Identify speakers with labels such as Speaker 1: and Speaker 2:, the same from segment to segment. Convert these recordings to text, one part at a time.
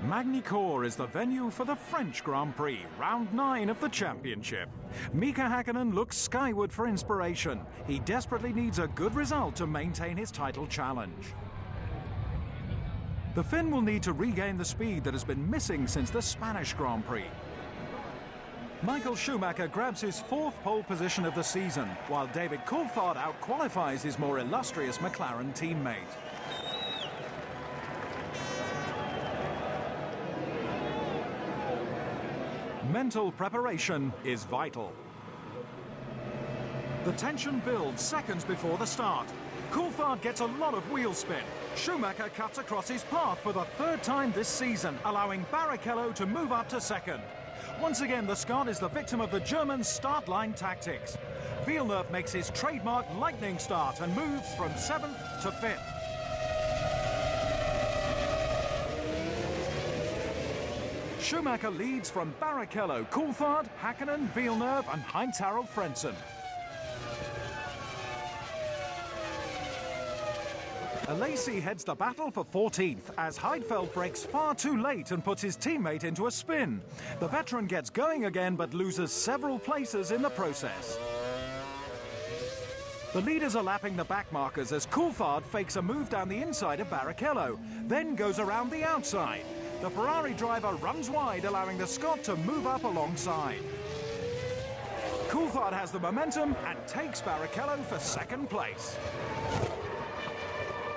Speaker 1: Magny-Cours is the venue for the French Grand Prix, round 9 of the championship. Mika Häkkinen looks skyward for inspiration. He desperately needs a good result to maintain his title challenge. The Finn will need to regain the speed that has been missing since the Spanish Grand Prix. Michael Schumacher grabs his 4th pole position of the season, while David Coulthard out-qualifies his more illustrious McLaren teammate. Mental preparation is vital. The tension builds seconds before the start. Coulthard gets a lot of wheel spin. Schumacher cuts across his path for the 3rd time this season, allowing Barrichello to move up to 2nd. Once again, the Scot is the victim of the German start-line tactics. Villeneuve makes his trademark lightning start and moves from 7th to 5th. Schumacher leads from Barrichello, Coulthard, Häkkinen, Villeneuve and Heinz-Harald Frentzen. Alesi heads the battle for 14th as Heidfeld brakes far too late and puts his teammate into a spin. The veteran gets going again but loses several places in the process. The leaders are lapping the back markers as Coulthard fakes a move down the inside of Barrichello, then goes around the outside. The Ferrari driver runs wide, allowing the Scot to move up alongside. Coulthard has the momentum and takes Barrichello for 2nd place.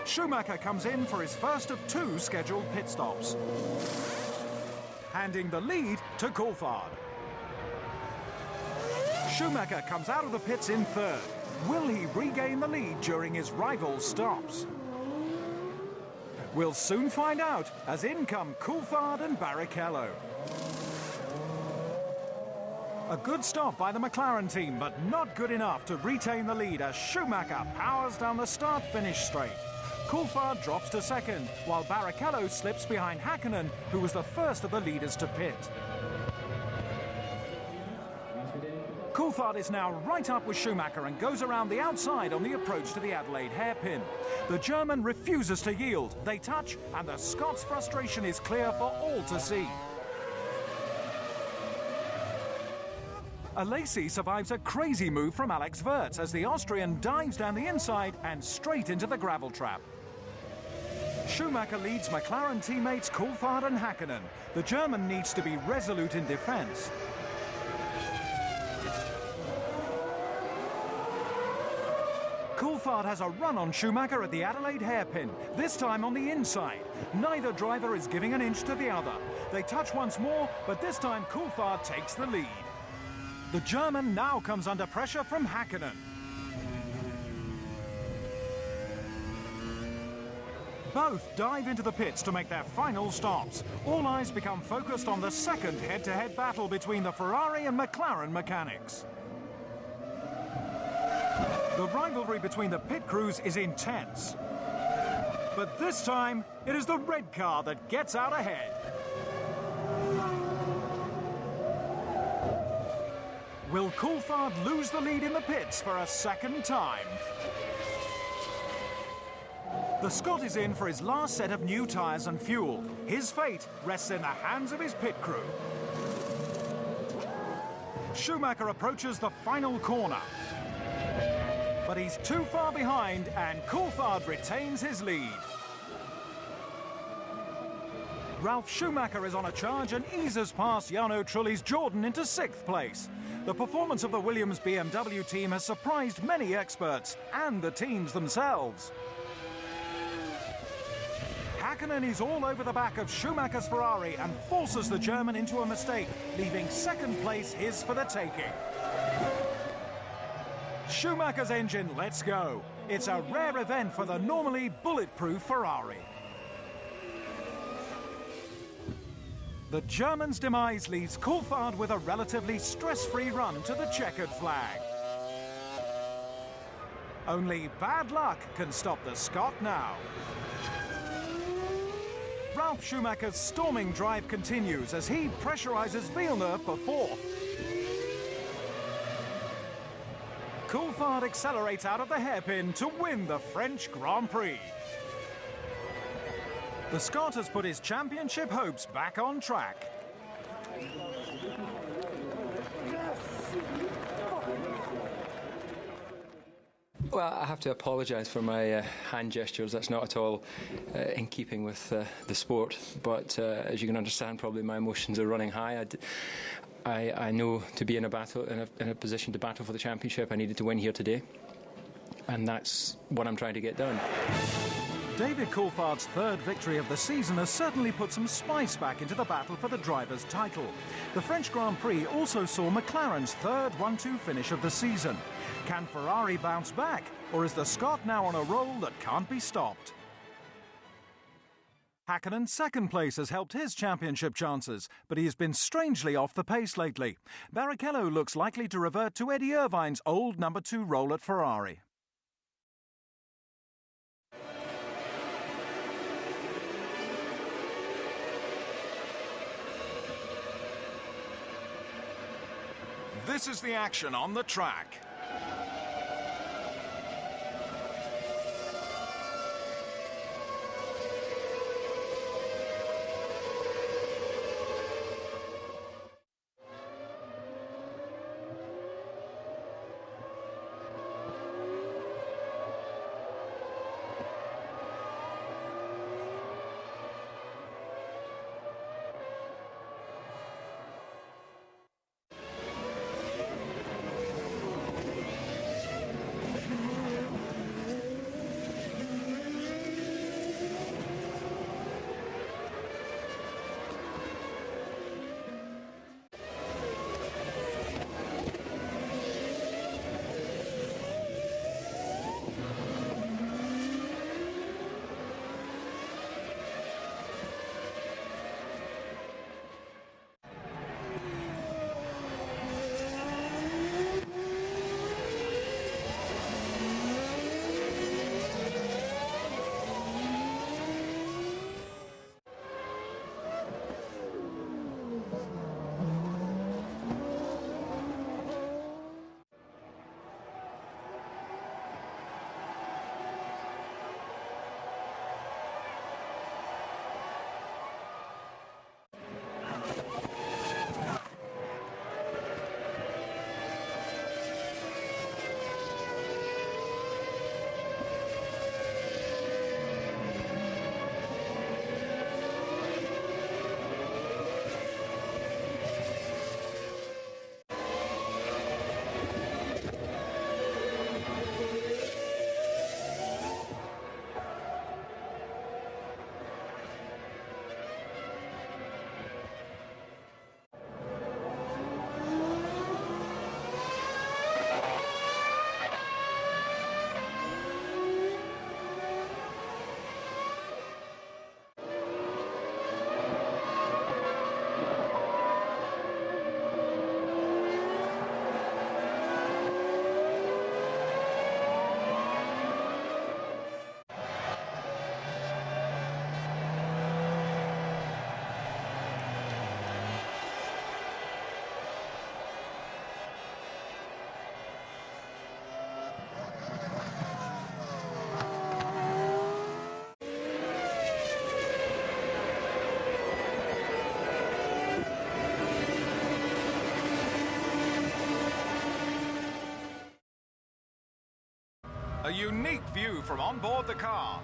Speaker 1: Schumacher comes in for his first of 2 scheduled pit stops, handing the lead to Coulthard. Schumacher comes out of the pits in 3rd. Will he regain the lead during his rival's stops? We'll soon find out as in come Coulthard and Barrichello. A good stop by the McLaren team, but not good enough to retain the lead as Schumacher powers down the start-finish straight. Coulthard drops to 2nd, while Barrichello slips behind Häkkinen, who was the first of the leaders to pit. Coulthard is now right up with Schumacher and goes around the outside on the approach to the Adelaide hairpin. The German refuses to yield. They touch, and the Scots' frustration is clear for all to see. Alesi survives a crazy move from Alex Wurz as the Austrian dives down the inside and straight into the gravel trap. Schumacher leads McLaren teammates Coulthard and Häkkinen. The German needs to be resolute in defence. Coulthard has a run on Schumacher at the Adelaide hairpin, this time on the inside. Neither driver is giving an inch to the other. They touch once more, but this time Coulthard takes the lead. The German now comes under pressure from Häkkinen. Both dive into the pits to make their final stops. All eyes become focused on the 2nd head-to-head battle between the Ferrari and McLaren mechanics. The rivalry between the pit crews is intense. But this time, it is the red car that gets out ahead. Will Coulthard lose the lead in the pits for a 2nd time? The Scot is in for his last set of new tyres and fuel. His fate rests in the hands of his pit crew. Schumacher approaches the final corner. But he's too far behind and Coulthard retains his lead. Ralf Schumacher is on a charge and eases past Jarno Trulli's Jordan into 6th place. The performance of the Williams BMW team has surprised many experts and the teams themselves. Häkkinen is all over the back of Schumacher's Ferrari and forces the German into a mistake, leaving 2nd place his for the taking. Schumacher's engine lets go. It's a rare event for the normally bulletproof Ferrari. The German's demise leaves Coulthard with a relatively stress-free run to the checkered flag. Only bad luck can stop the Scot now. Ralf Schumacher's storming drive continues as he pressurizes Villeneuve for 4th. Coulthard accelerates out of the hairpin to win the French Grand Prix. The Scot has put his championship hopes back on track.
Speaker 2: Well, I have to apologise for my hand gestures. That's not at all in keeping with the sport. But as you can understand, probably my emotions are running high. I know to be in a battle, in a position to battle for the championship, I needed to win here today, and that's what I'm trying to get done.
Speaker 1: David Coulthard's third victory of the season has certainly put some spice back into the battle for the driver's title. The French Grand Prix also saw McLaren's third 1-2 finish of the season. Can Ferrari bounce back, or is the Scot now on a roll that can't be stopped? Häkkönen's second place has helped his championship chances, but he has been strangely off the pace lately. Barrichello looks likely to revert to Eddie Irvine's old number 2 role at Ferrari. This is the action on the track. A unique view from on board the car.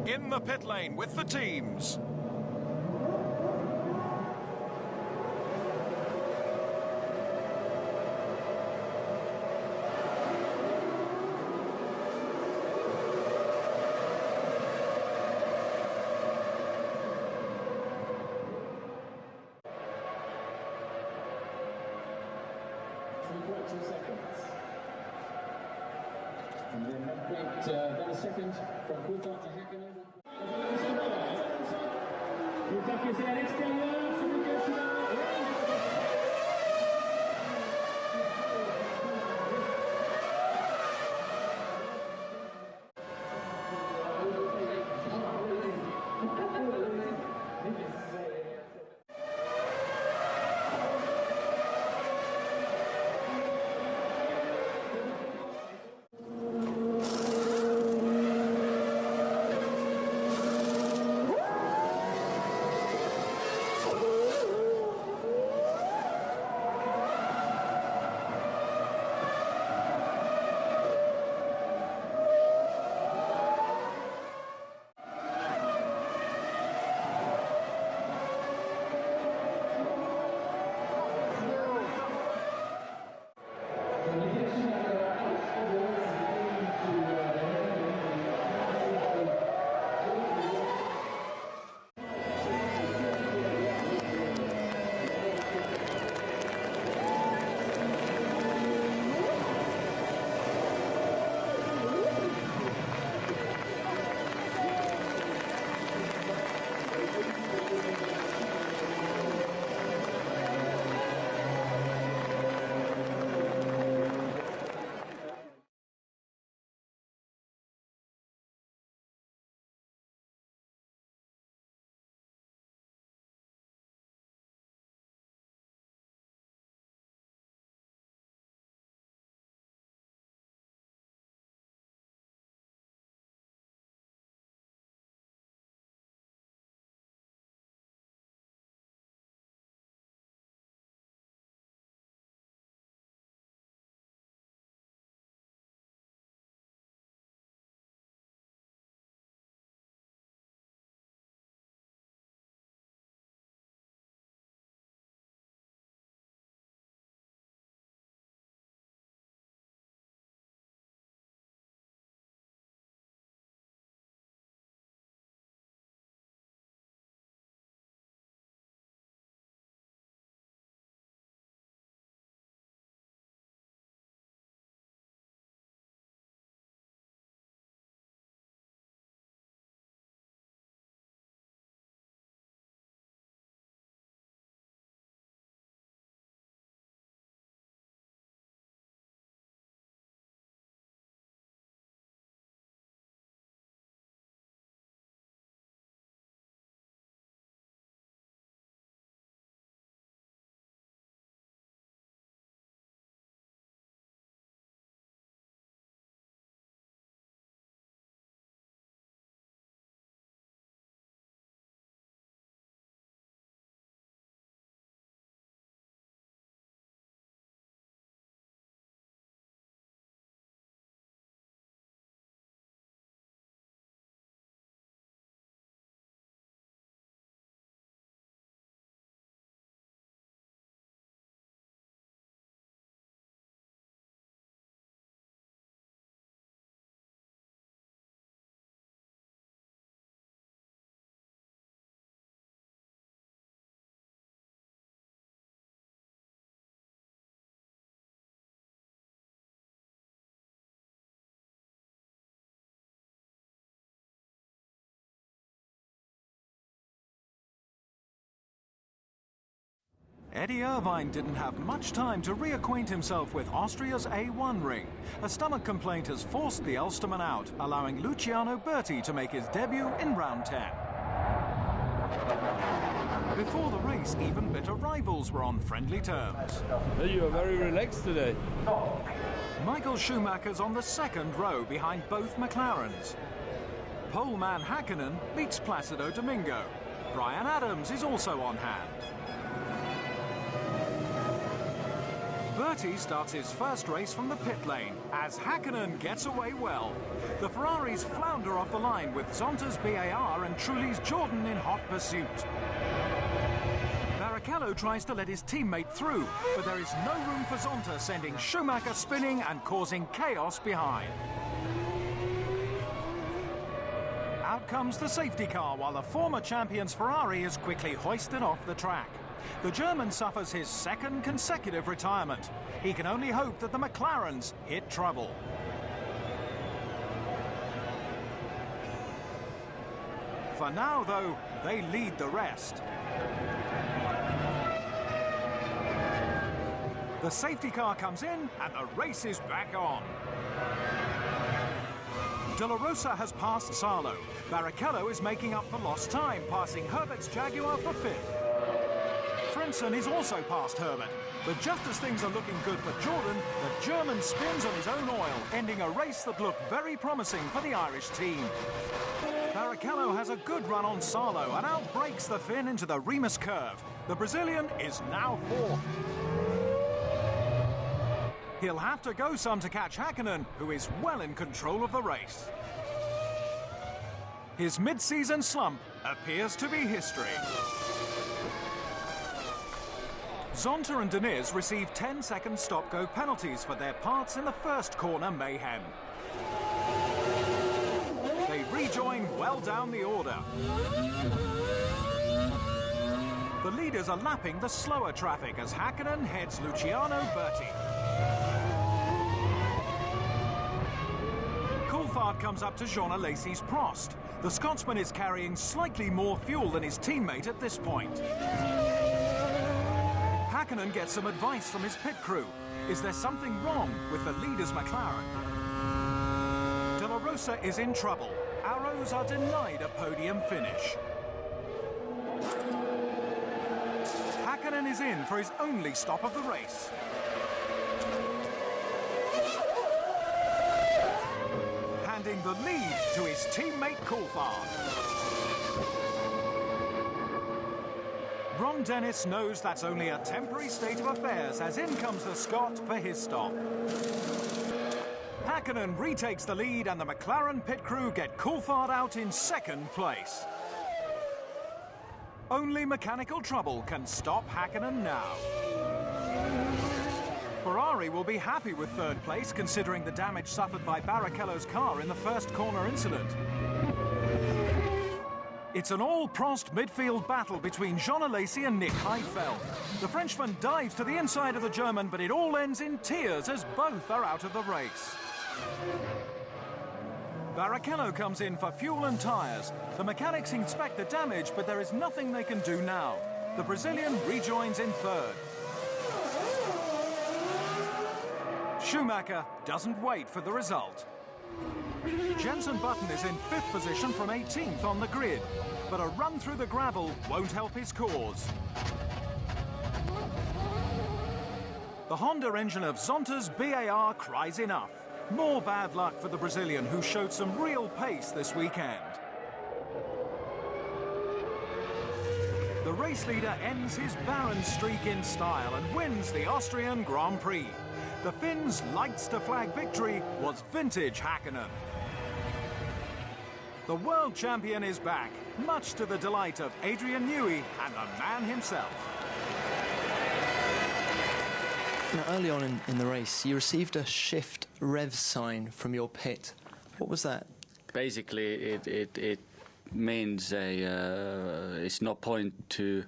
Speaker 1: In the pit lane with the teams.
Speaker 3: And then that a second from Coulthard to Hackenen. Le taquet c'est à l'extérieur, celui qui est
Speaker 1: Eddie Irvine didn't have much time to reacquaint himself with Austria's A1 ring. A stomach complaint has forced the Ulsterman out, allowing Luciano Berti to make his debut in round 10. Before the race, even bitter rivals were on friendly terms.
Speaker 4: You are very relaxed today.
Speaker 1: Michael Schumacher's on the second row behind both McLarens. Poleman Häkkinen meets Placido Domingo. Brian Adams is also on hand. Berti starts his first race from the pit lane as Häkkinen gets away well. The Ferraris flounder off the line with Zonta's BAR and Trulli's Jordan in hot pursuit. Barrichello tries to let his teammate through, but there is no room for Zonta, sending Schumacher spinning and causing chaos behind. Out comes the safety car while the former champion's Ferrari is quickly hoisted off the track. The German suffers his second consecutive retirement. He can only hope that the McLarens hit trouble. For now, though, they lead the rest. The safety car comes in and the race is back on. De La Rosa has passed Salo. Barrichello is making up for lost time, passing Herbert's Jaguar for fifth. Frentzen is also past Herbert, but just as things are looking good for Jordan, the German spins on his own oil, ending a race that looked very promising for the Irish team. Barrichello has a good run on Salo and outbreaks the Finn into the Remus curve. The Brazilian is now fourth. He'll have to go some to catch Häkkinen, who is well in control of the race. His mid-season slump appears to be history. Zonta and Diniz receive 10-second stop-go penalties for their parts in the first corner mayhem. They rejoin well down the order. The leaders are lapping the slower traffic as Häkkinen heads Luciano Berti. Coulthard comes up to Jean Alesi's Prost. The Scotsman is carrying slightly more fuel than his teammate at this point. Häkkinen gets some advice from his pit crew. Is there something wrong with the leader's McLaren? De La Rosa is in trouble. Arrows are denied a podium finish. Häkkinen is in for his only stop of the race. Handing the lead to his teammate Coulthard. Ron Dennis knows that's only a temporary state of affairs as in comes the Scot for his stop. Häkkinen retakes the lead and the McLaren pit crew get Coulthard out in second place. Only mechanical trouble can stop Häkkinen now. Ferrari will be happy with third place considering the damage suffered by Barrichello's car in the first corner incident. It's an all-Prost midfield battle between Jean Alesi and Nick Heidfeld. The Frenchman dives to the inside of the German, but it all ends in tears as both are out of the race. Barrichello comes in for fuel and tyres. The mechanics inspect the damage, but there is nothing they can do now. The Brazilian rejoins in third. Schumacher doesn't wait for the result. Jenson Button is in fifth position from 18th on the grid, but a run through the gravel won't help his cause. The Honda engine of Zonta's BAR cries enough. More bad luck for the Brazilian, who showed some real pace this weekend. The race leader ends his barren streak in style and wins the Austrian Grand Prix. The Finn's lights-to-flag victory was vintage Häkkinen. The world champion is back, much to the delight of Adrian Newey and the man himself.
Speaker 5: Now, early on in the race, you received a shift rev sign from your pit. What was that?
Speaker 6: Basically, it means it's no point to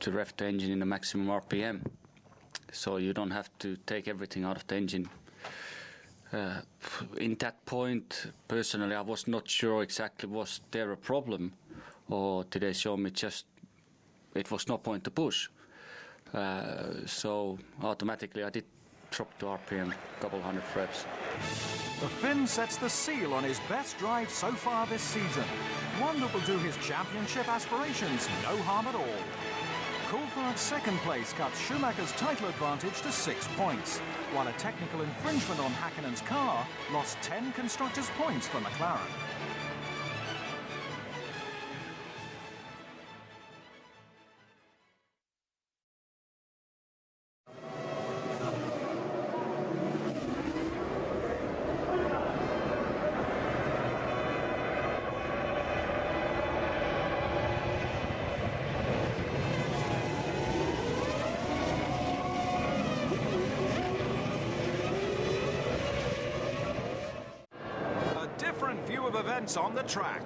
Speaker 6: rev the engine in the maximum RPM. So you don't have to take everything out of the engine. In that point, personally, I was not sure exactly was there a problem, or did they show me just it was no point to push. So automatically I did drop the RPM, couple hundred reps.
Speaker 1: The Finn sets the seal on his best drive so far this season. One that will do his championship aspirations no harm at all. Coulthard's second place cuts Schumacher's title advantage to 6 points, while a technical infringement on Häkkönen's car lost 10 constructors' points for McLaren. Different view of events on the track.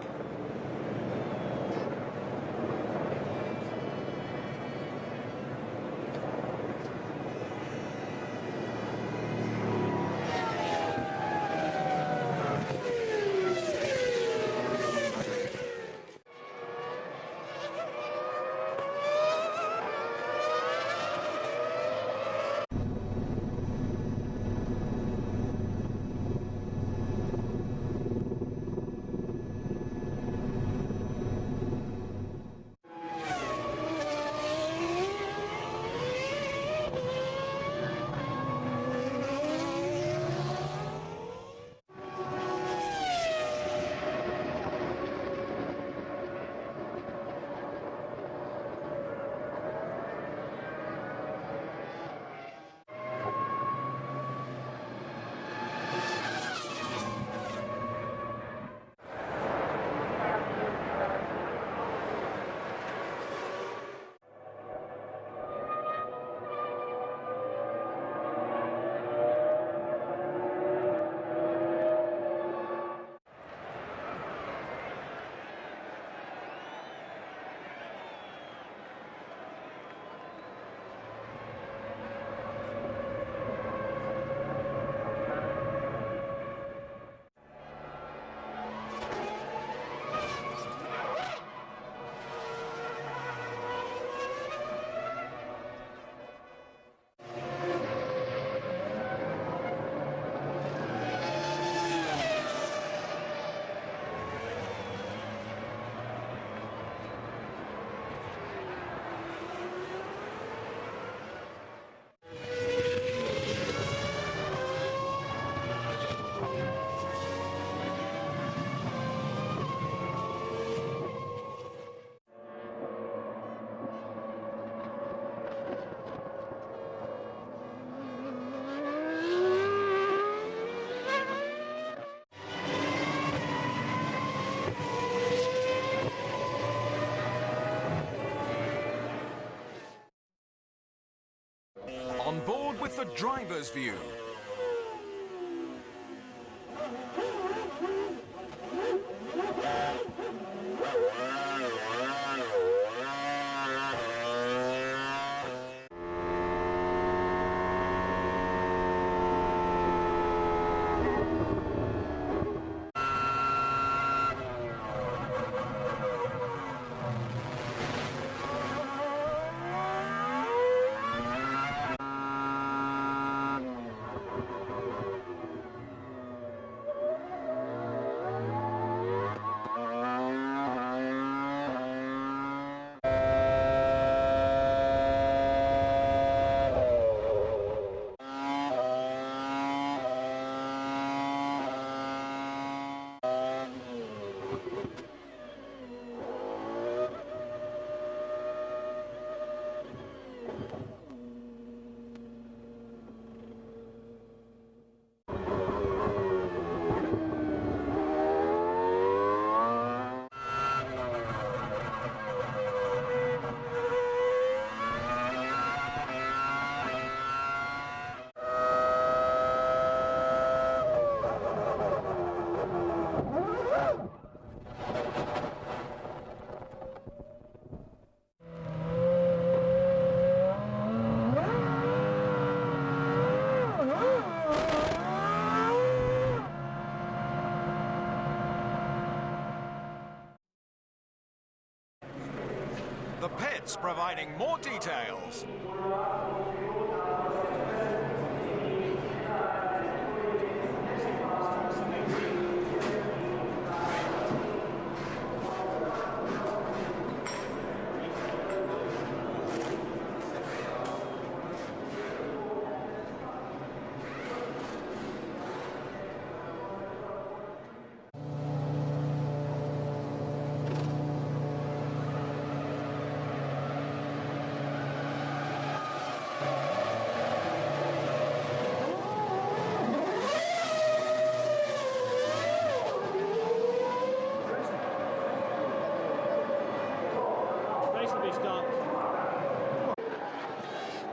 Speaker 1: On board with the driver's view. pits providing more details.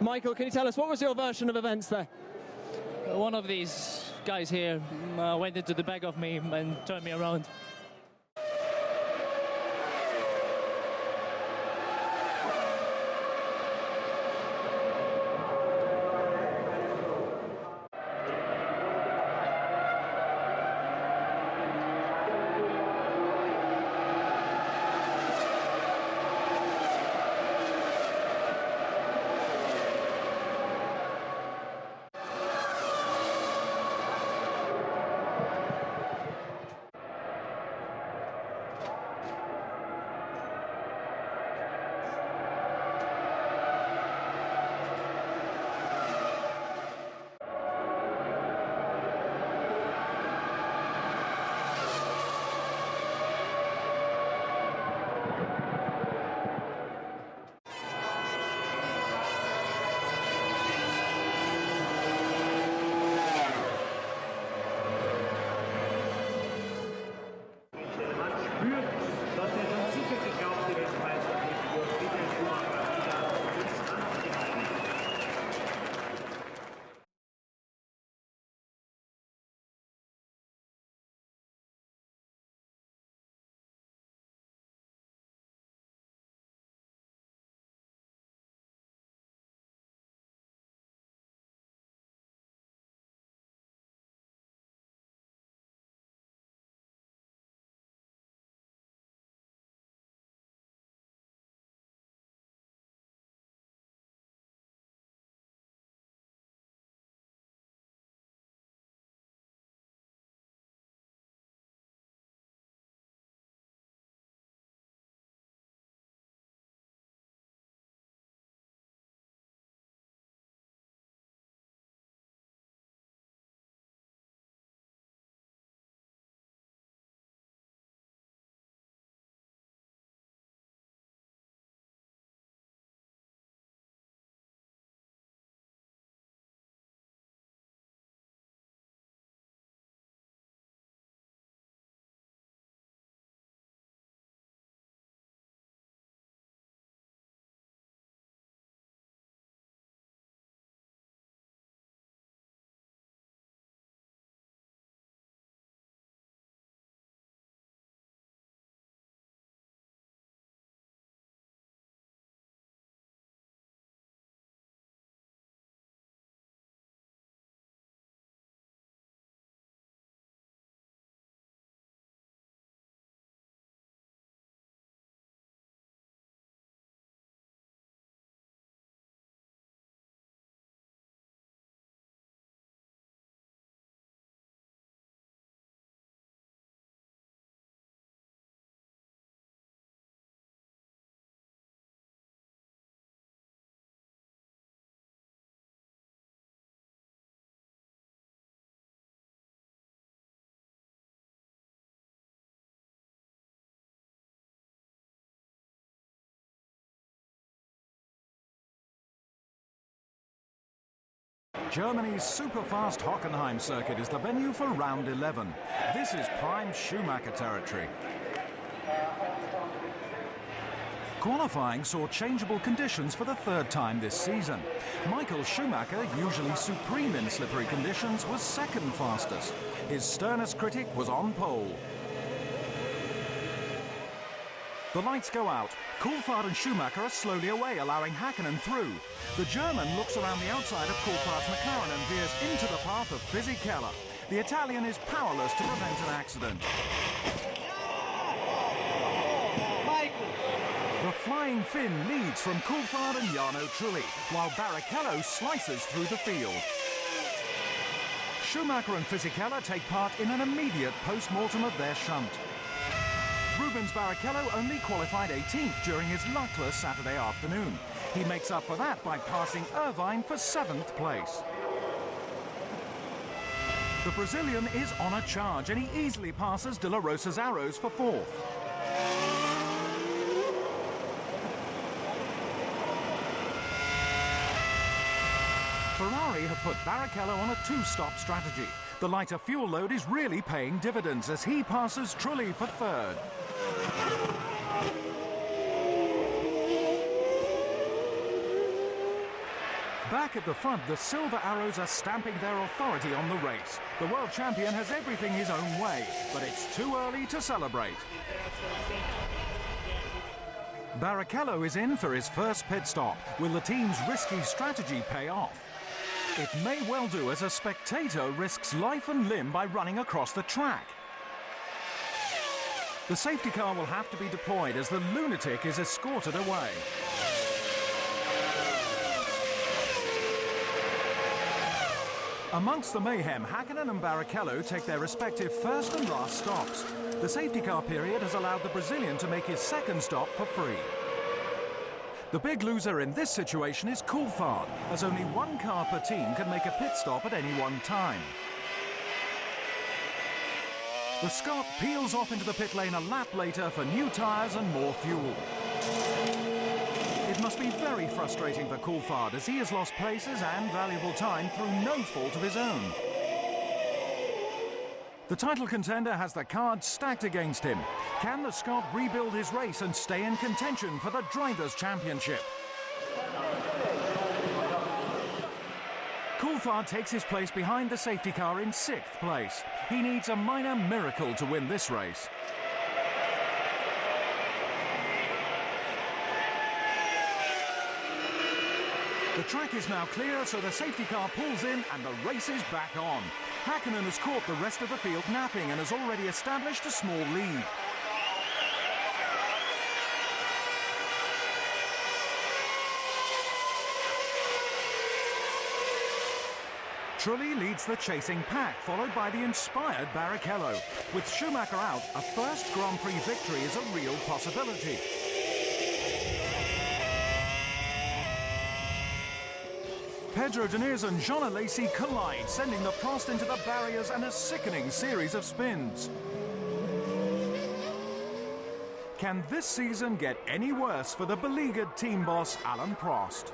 Speaker 7: Michael, can you tell us, what was your version of events there?
Speaker 8: One of these guys here went into the back of me and turned me around.
Speaker 1: Germany's super-fast Hockenheim circuit is the venue for round 11. This is prime Schumacher territory. Qualifying saw changeable conditions for the third time this season. Michael Schumacher, usually supreme in slippery conditions, was second fastest. His sternest critic was on pole. The lights go out. Coulthard and Schumacher are slowly away, allowing Hakkinen through. The German looks around the outside of Coulthard's McLaren and veers into the path of Fisichella. The Italian is powerless to prevent an accident. The Flying Finn leads from Coulthard and Jarno Trulli, while Barrichello slices through the field. Schumacher and Fisichella take part in an immediate post-mortem of their shunt. Rubens Barrichello only qualified 18th during his luckless Saturday afternoon. He makes up for that by passing Irvine for 7th place. The Brazilian is on a charge and he easily passes De La Rosa's arrows for 4th. Ferrari have put Barrichello on a 2-stop strategy. The lighter fuel load is really paying dividends as he passes Trulli for 3rd. Back at the front, the Silver Arrows are stamping their authority on the race. The world champion has everything his own way, but it's too early to celebrate. Barrichello is in for his first pit stop. Will the team's risky strategy pay off? It may well do, as a spectator risks life and limb by running across the track. The safety car will have to be deployed as the lunatic is escorted away. Amongst the mayhem, Häkkinen and Barrichello take their respective first and last stops. The safety car period has allowed the Brazilian to make his second stop for free. The big loser in this situation is Coulthard, as only one car per team can make a pit stop at any one time. The Scot peels off into the pit lane a lap later for new tyres and more fuel. It must be very frustrating for Coulthard as he has lost places and valuable time through no fault of his own. The title contender has the cards stacked against him. Can the Scot rebuild his race and stay in contention for the Drivers' Championship? Coulthard takes his place behind the safety car in 6th place. He needs a minor miracle to win this race. The track is now clear, so the safety car pulls in and the race is back on. Häkkinen has caught the rest of the field napping and has already established a small lead. Trulli leads the chasing pack, followed by the inspired Barrichello. With Schumacher out, a first Grand Prix victory is a real possibility. Pedro Diniz and Jean Alesi collide, sending the Prost into the barriers and a sickening series of spins. Can this season get any worse for the beleaguered team boss Alain Prost?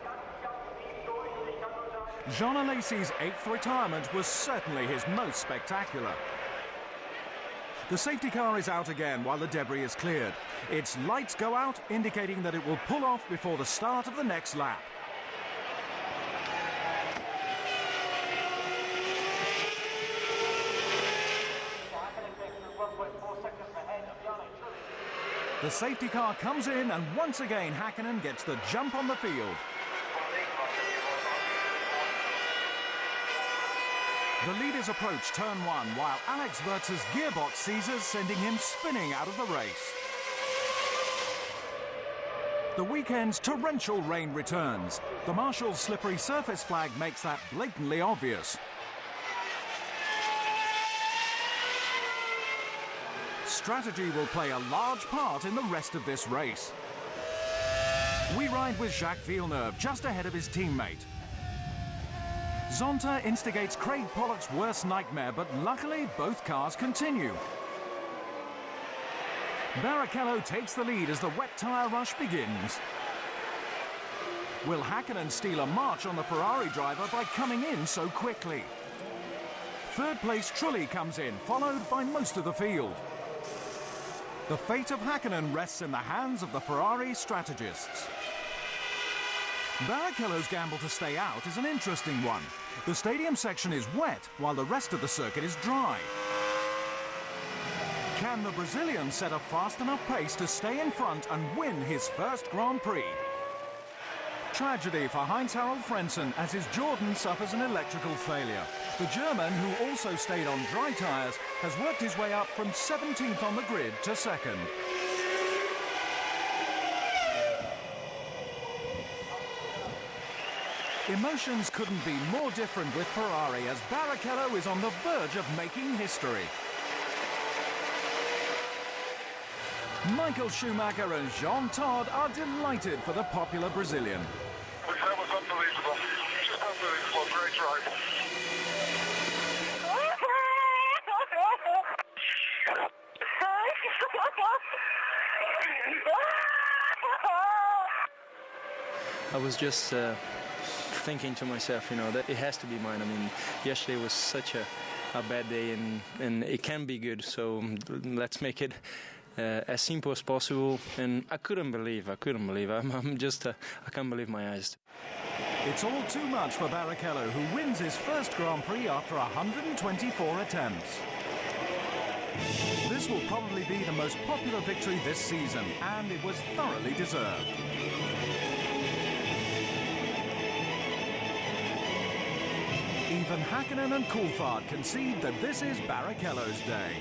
Speaker 1: Jean Alesi's 8th retirement was certainly his most spectacular. The safety car is out again while the debris is cleared. Its lights go out, indicating that it will pull off before the start of the next lap. The safety car comes in and once again Häkkinen gets the jump on the field. The leaders approach turn 1 while Alex Wurtz's gearbox seizes, sending him spinning out of the race. The weekend's torrential rain returns. The marshal's slippery surface flag makes that blatantly obvious. Strategy will play a large part in the rest of this race. We ride with Jacques Villeneuve just ahead of his teammate. Zonta instigates Craig Pollock's worst nightmare, but luckily both cars continue. Barrichello takes the lead as the wet tyre rush begins. Will Häkkinen steal a march on the Ferrari driver by coming in so quickly? 3rd place Trulli comes in, followed by most of the field. The fate of Häkkinen rests in the hands of the Ferrari strategists. Barrichello's gamble to stay out is an interesting one. The stadium section is wet while the rest of the circuit is dry. Can the Brazilian set a fast enough pace to stay in front and win his first Grand Prix? Tragedy for Heinz-Harald Frentzen as his Jordan suffers an electrical failure. The German, who also stayed on dry tyres, has worked his way up from 17th on the grid to 2nd. Emotions couldn't be more different with Ferrari as Barrichello is on the verge of making history. Michael Schumacher and Jean Todt are delighted for the popular Brazilian.
Speaker 9: That was unbelievable. Just unbelievable. Great drive.
Speaker 5: I was just thinking to myself, you know, that it has to be mine. I mean, yesterday was such a bad day, and it can be good. So let's make it as simple as possible. And I couldn't believe. I'm just, I can't believe my eyes.
Speaker 1: It's all too much for Barrichello, who wins his first Grand Prix after 124 attempts. This will probably be the most popular victory this season, and it was thoroughly deserved. Even Häkkinen and Coulthard concede that this is Barrichello's day.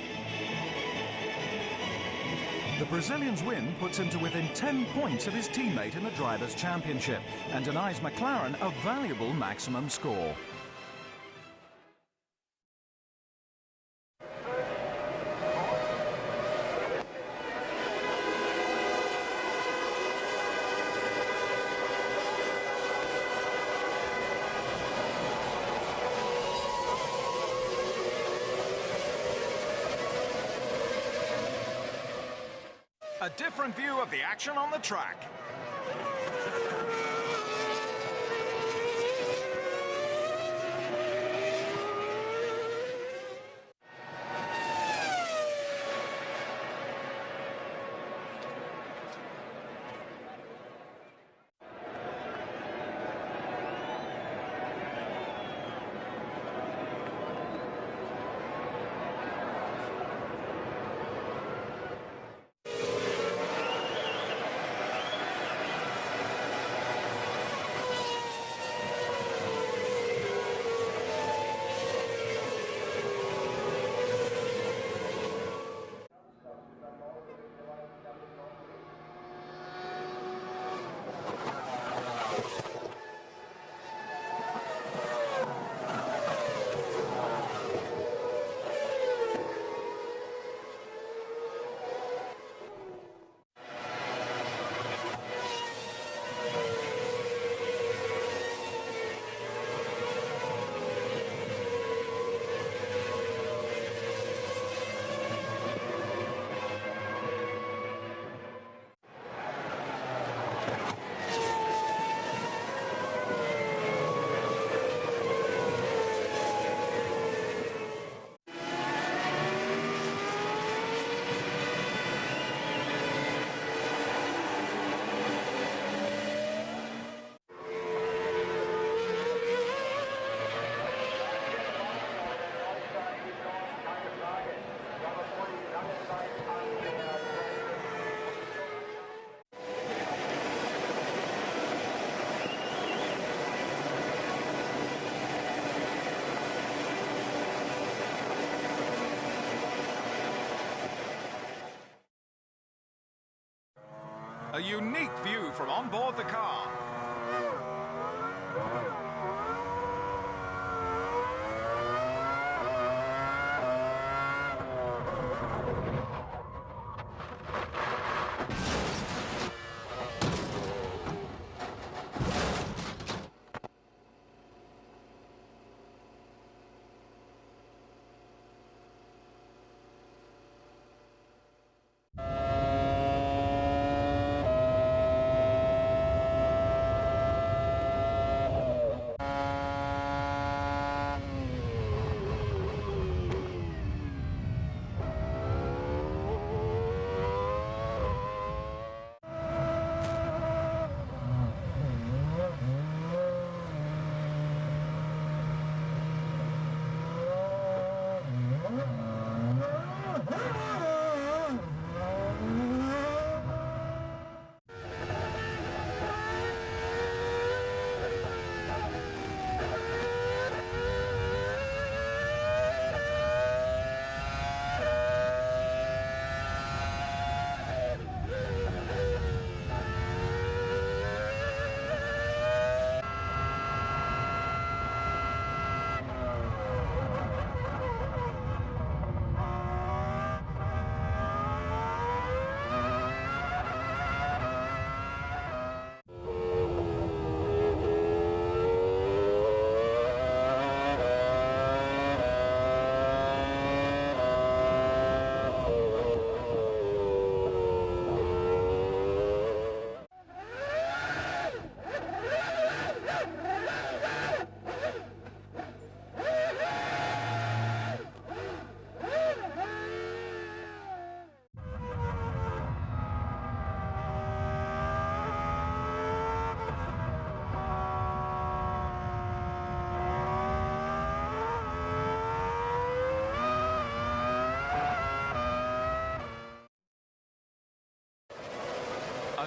Speaker 1: The Brazilian's win puts him to within 10 points of his teammate in the Drivers' Championship and denies McLaren a valuable maximum score. A different view of the action on the track. A unique view from on board the car.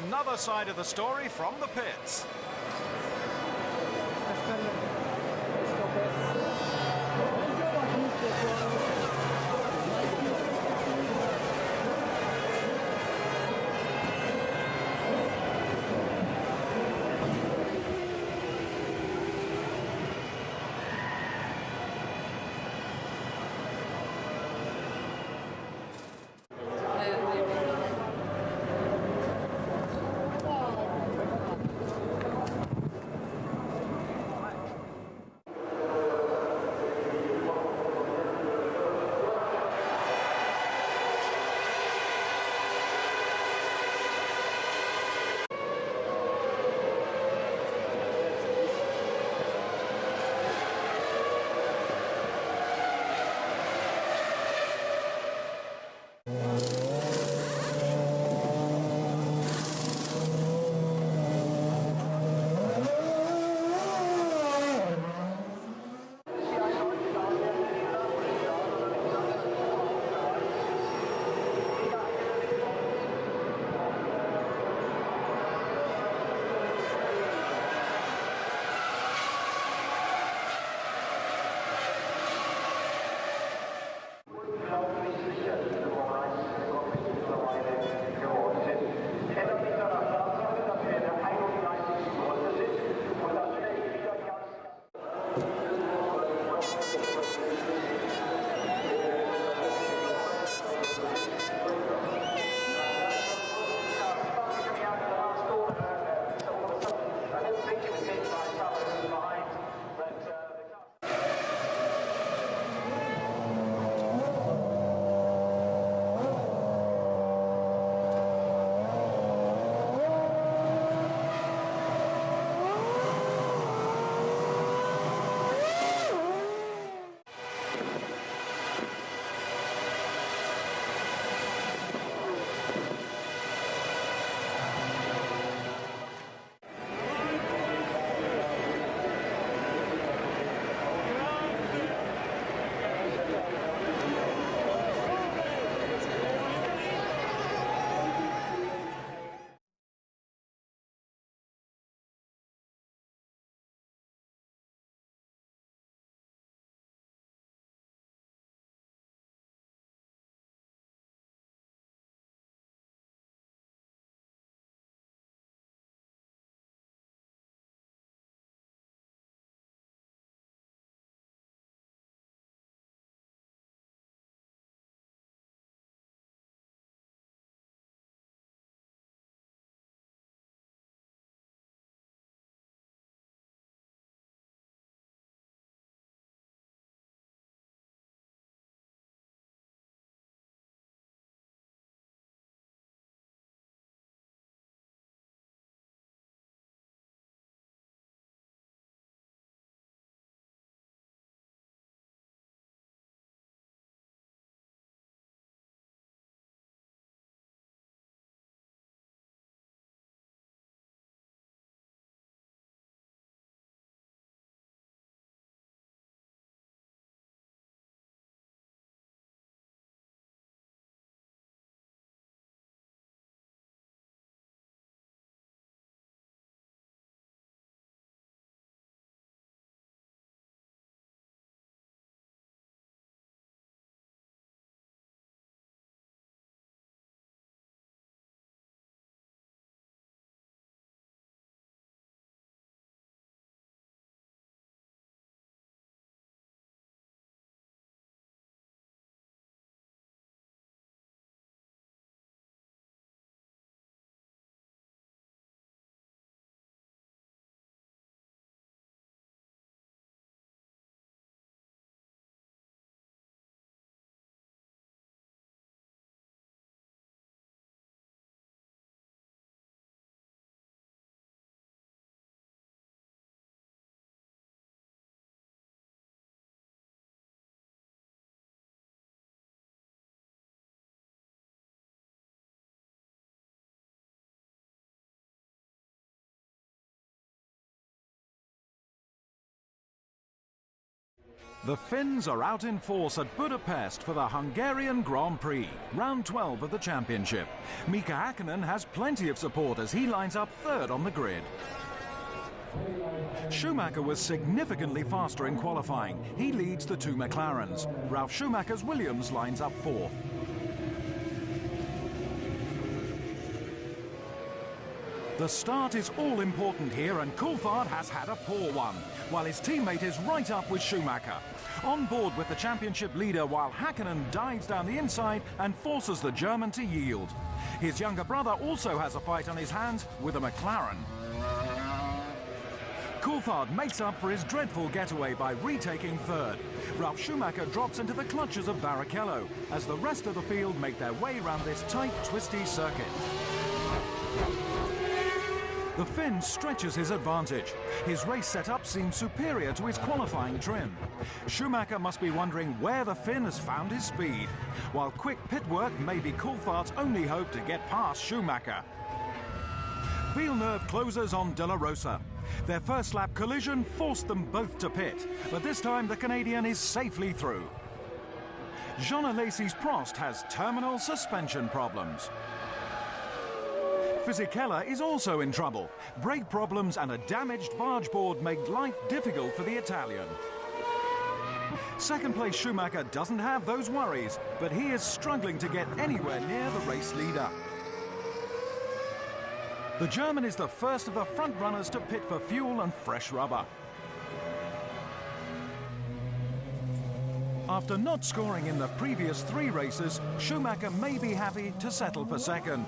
Speaker 1: another side of the story from the pits. The Finns are out in force at Budapest for the Hungarian Grand Prix, round 12 of the championship. Mika Häkkinen has plenty of support as he lines up third on the grid. Schumacher was significantly faster in qualifying. He leads the two McLarens. Ralf Schumacher's Williams lines up fourth. The start is all important here, and Coulthard has had a poor one, while his teammate is right up with Schumacher. On board with the championship leader, while Häkkinen dives down the inside and forces the German to yield. His younger brother also has a fight on his hands with a McLaren. Coulthard makes up for his dreadful getaway by retaking third. Ralf Schumacher drops into the clutches of Barrichello as the rest of the field make their way around this tight, twisty circuit. The Finn stretches his advantage. His race setup seems superior to his qualifying trim. Schumacher must be wondering where the Finn has found his speed, while quick pit work may be Coulthard's only hope to get past Schumacher. Villeneuve closes on De La Rosa. Their first lap collision forced them both to pit, but this time the Canadian is safely through. Jean Alesi's Prost has terminal suspension problems. Fisichella is also in trouble. Brake problems and a damaged barge board make life difficult for the Italian. Second place Schumacher doesn't have those worries, but he is struggling to get anywhere near the race leader. The German is the first of the front runners to pit for fuel and fresh rubber. After not scoring in the previous 3 races, Schumacher may be happy to settle for second.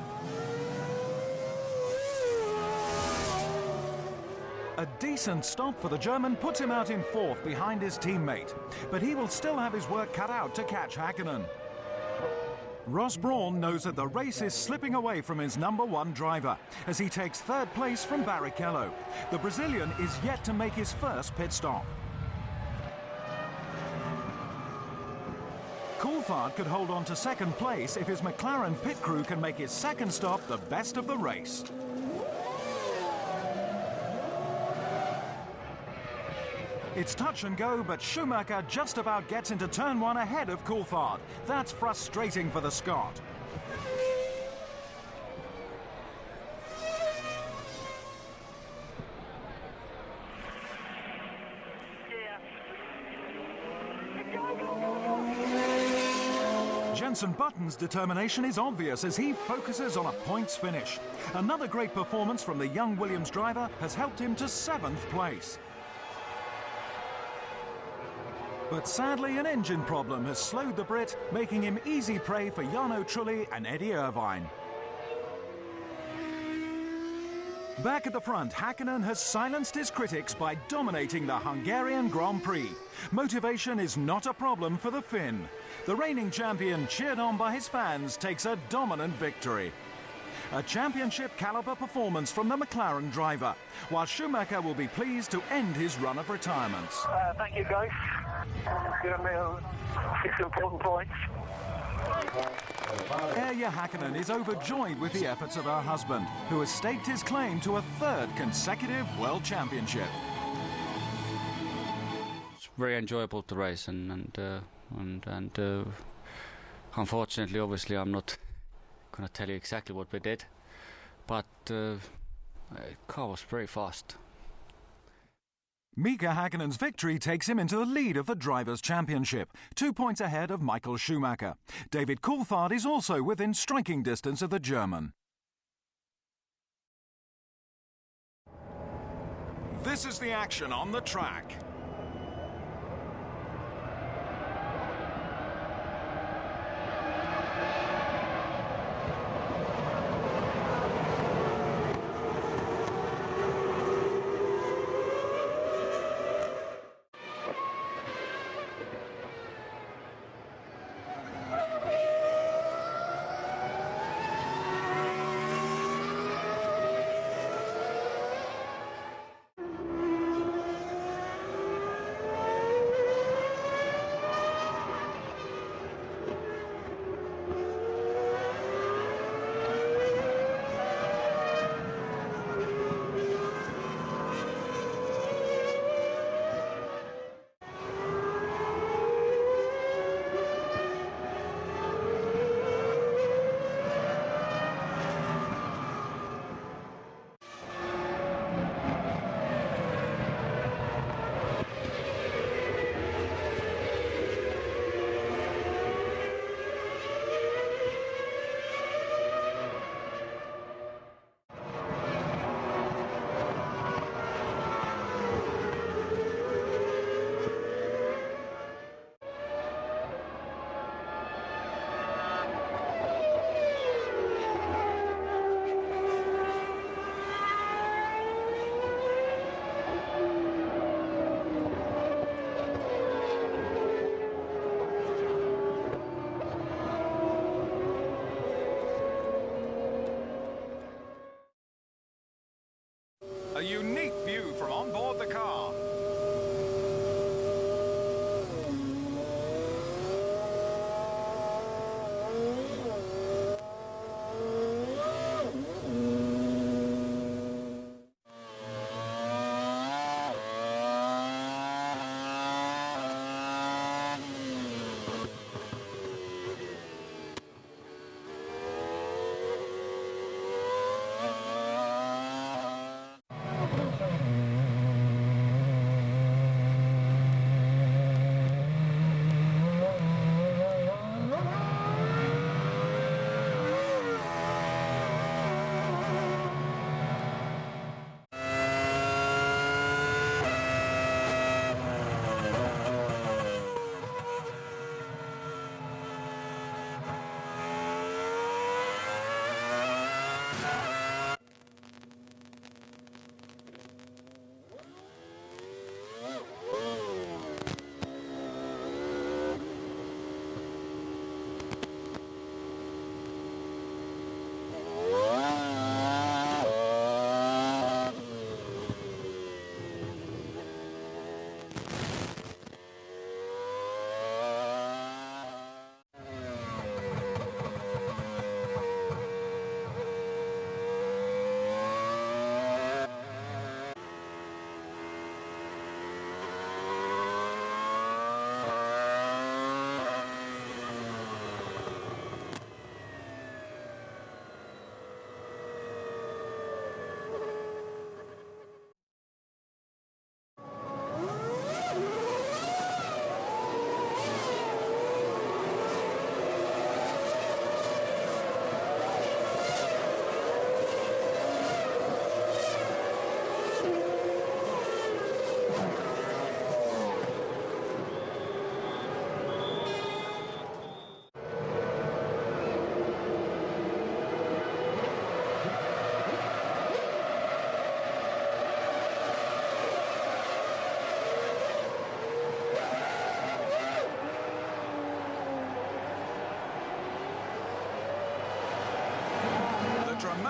Speaker 1: A decent stop for the German puts him out in fourth behind his teammate, but he will still have his work cut out to catch Häkkinen. Ross Brawn knows that the race is slipping away from his number 1 driver as he takes third place from Barrichello. The Brazilian is yet to make his first pit stop. Coulthard could hold on to second place if his McLaren pit crew can make his second stop the best of the race. It's touch and go, but Schumacher just about gets into turn 1 ahead of Coulthard. That's frustrating for the Scot. Jenson Button's determination is obvious as he focuses on a points finish. Another great performance from the young Williams driver has helped him to 7th place. But sadly, an engine problem has slowed the Brit, making him easy prey for Jarno Trulli and Eddie Irvine. Back at the front, Häkkinen has silenced his critics by dominating the Hungarian Grand Prix. Motivation is not a problem for the Finn. The reigning champion, cheered on by his fans, takes a dominant victory. A championship caliber performance from the McLaren driver, while Schumacher will be pleased to end his run of retirements.
Speaker 9: Thank you, guys. Given me 6 important points.
Speaker 1: Erja Häkkinen is overjoyed with the efforts of her husband, who has staked his claim to a 3rd consecutive World Championship.
Speaker 6: It's very enjoyable to race, and unfortunately, obviously, I'm not going to tell you exactly what we did, but the car was very fast.
Speaker 1: Mika Häkkinen's victory takes him into the lead of the Drivers' Championship, 2 points ahead of Michael Schumacher. David Coulthard is also within striking distance of the German. This is the action on the track.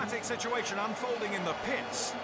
Speaker 1: dramatic situation unfolding in the pits.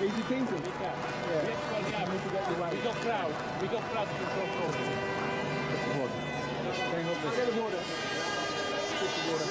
Speaker 7: Easy peasy. We got crowd. We got crowd to control. Getting up this. Get the water. Get the water.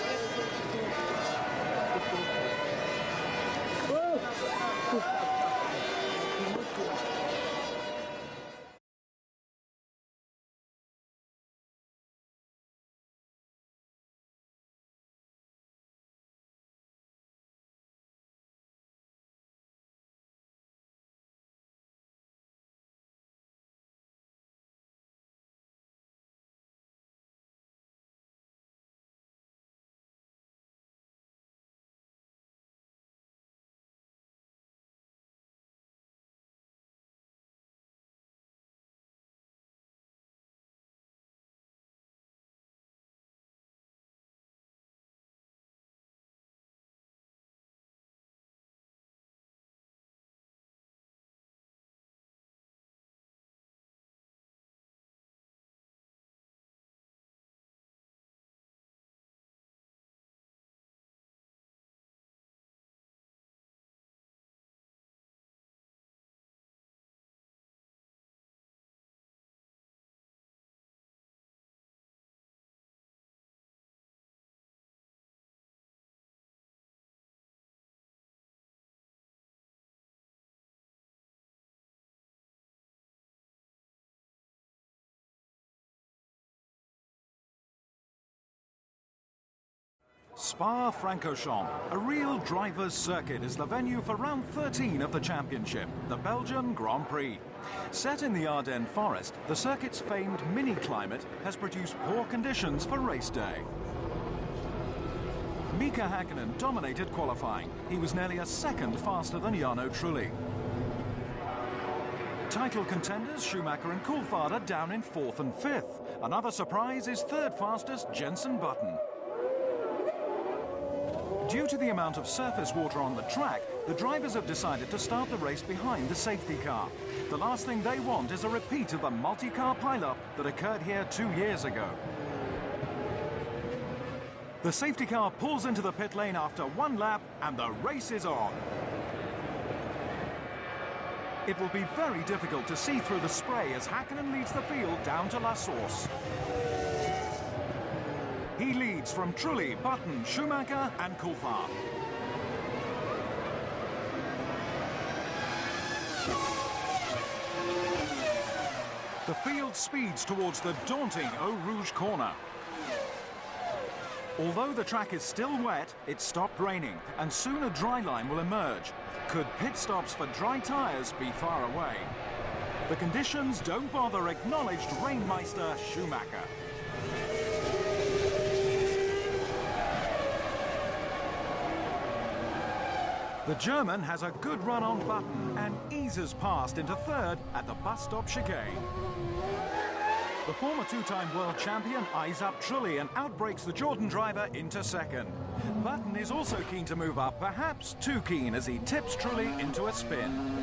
Speaker 1: Spa-Francorchamps, a real driver's circuit, is the venue for round 13 of the championship, the Belgian Grand Prix. Set in the Ardennes forest, the circuit's famed mini-climate has produced poor conditions for race day. Mika Hakkinen dominated qualifying. He was nearly a second faster than Jarno Trulli. Title contenders Schumacher and Coulthard are down in 4th and 5th. Another surprise is third fastest Jenson Button. Due to the amount of surface water on the track, the drivers have decided to start the race behind the safety car. The last thing they want is a repeat of the multi-car pileup that occurred here 2 years ago. The safety car pulls into the pit lane after one lap and the race is on. It will be very difficult to see through the spray as Hakkinen leads the field down to La Source. He leads from Trulli, Button, Schumacher and Coulthard. The field speeds towards the daunting Eau Rouge corner. Although the track is still wet, it stopped raining and soon a dry line will emerge. Could pit stops for dry tyres be far away? The conditions don't bother acknowledged Rainmeister Schumacher. The German has a good run on Button and eases past into third at the bus stop chicane. The former two-time world champion eyes up Trulli and outbreaks the Jordan driver into second. Button is also keen to move up, perhaps too keen as he tips Trulli into a spin.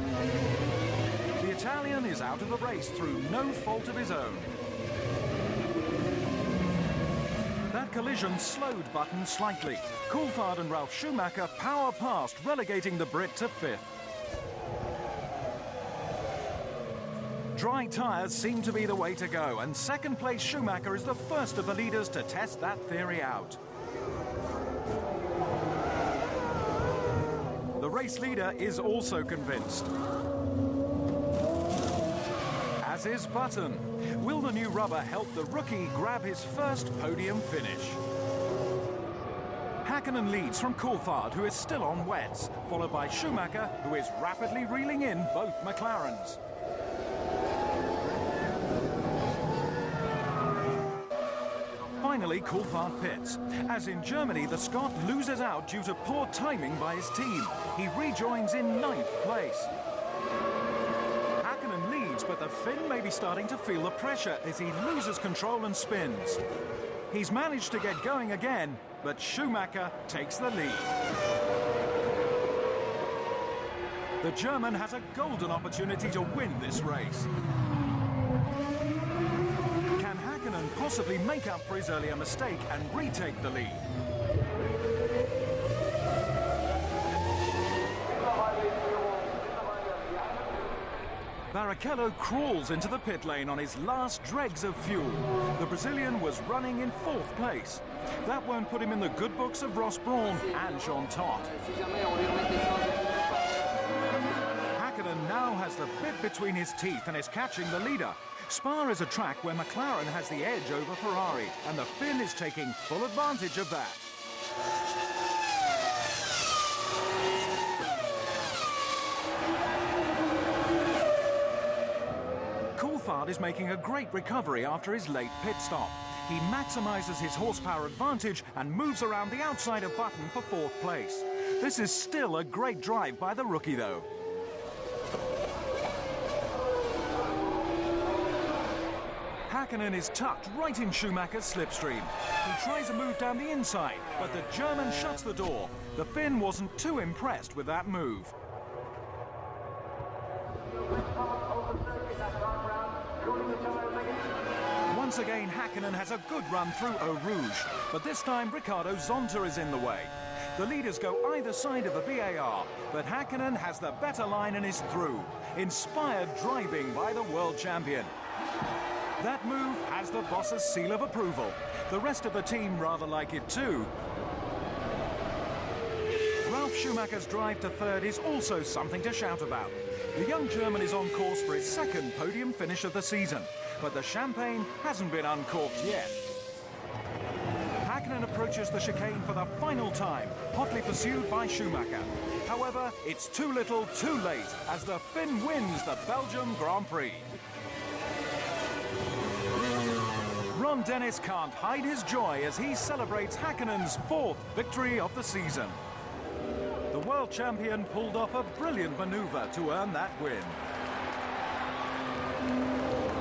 Speaker 1: The Italian is out of the race through no fault of his own. That collision slowed Button slightly. Coulthard and Ralf Schumacher power past, relegating the Brit to 5th. Dry tyres seem to be the way to go, and second place Schumacher is the first of the leaders to test that theory out. The The race leader is also convinced. As is Button. Will the new rubber help the rookie grab his first podium finish? Häkkinen leads from Coulthard, who is still on wets, followed by Schumacher, who is rapidly reeling in both McLarens. Finally, Coulthard pits. As in Germany, the Scot loses out due to poor timing by his team. He rejoins in 9th place. Häkkinen leads, but the Finn may be starting to feel the pressure as he loses control and spins. He's managed to get going again, but Schumacher takes the lead. The German has a golden opportunity to win this race. Can Häkkinen possibly make up for his earlier mistake and retake the lead? Barrichello crawls into the pit lane on his last dregs of fuel. The Brazilian was running in 4th place. That won't put him in the good books of Ross Brawn and Jean Todt. Häkkinen now has the bit between his teeth and is catching the leader. Spa is a track where McLaren has the edge over Ferrari, and the Finn is taking full advantage of that. Coulthard is making a great recovery after his late pit stop. He maximises his horsepower advantage and moves around the outside of Button for 4th place. This is still a great drive by the rookie, though. Häkkinen is tucked right in Schumacher's slipstream. He tries a move down the inside, but the German shuts the door. The Finn wasn't too impressed with that move. Once again, Häkkinen has a good run through Eau Rouge, but this time Ricardo Zonta is in the way. The leaders go either side of the VAR, but Häkkinen has the better line and is through. Inspired driving by the world champion. That move has the boss's seal of approval. The rest of the team rather like it too. Ralf Schumacher's drive to 3rd is also something to shout about. The young German is on course for his 2nd podium finish of the season, but the champagne hasn't been uncorked yet. Häkkinen approaches the chicane for the final time, hotly pursued by Schumacher. However, it's too little, too late, as the Finn wins the Belgium Grand Prix. Ron Dennis can't hide his joy as he celebrates Häkkinen's 4th victory of the season. The world champion pulled off a brilliant maneuver to earn that win.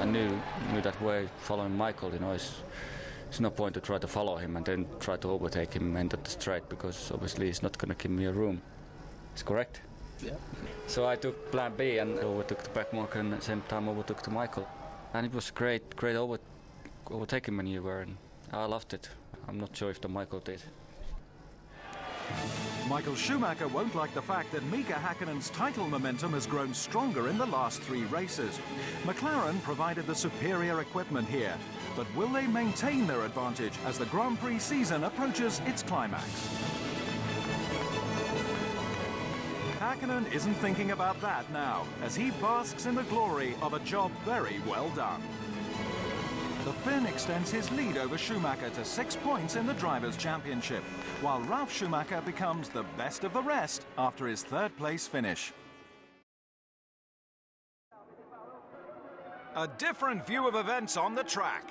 Speaker 6: I knew that way following Michael, it's no point to try to follow him and then try to overtake him and at the straight, because obviously he's not going to give me a room. Is correct?
Speaker 5: Yeah.
Speaker 6: So I took plan B and overtook the back marker and at the same time overtook the Michael. And it was great overtaking maneuver, and I loved it. I'm not sure if the Michael did.
Speaker 1: Michael Schumacher won't like the fact that Mika Häkkinen's title momentum has grown stronger in the last 3 races. McLaren provided the superior equipment here, but will they maintain their advantage as the Grand Prix season approaches its climax? Häkkinen isn't thinking about that now, as he basks in the glory of a job very well done. The Finn extends his lead over Schumacher to 6 points in the Drivers' Championship, while Ralf Schumacher becomes the best of the rest after his 3rd place finish. A different view of events on the track.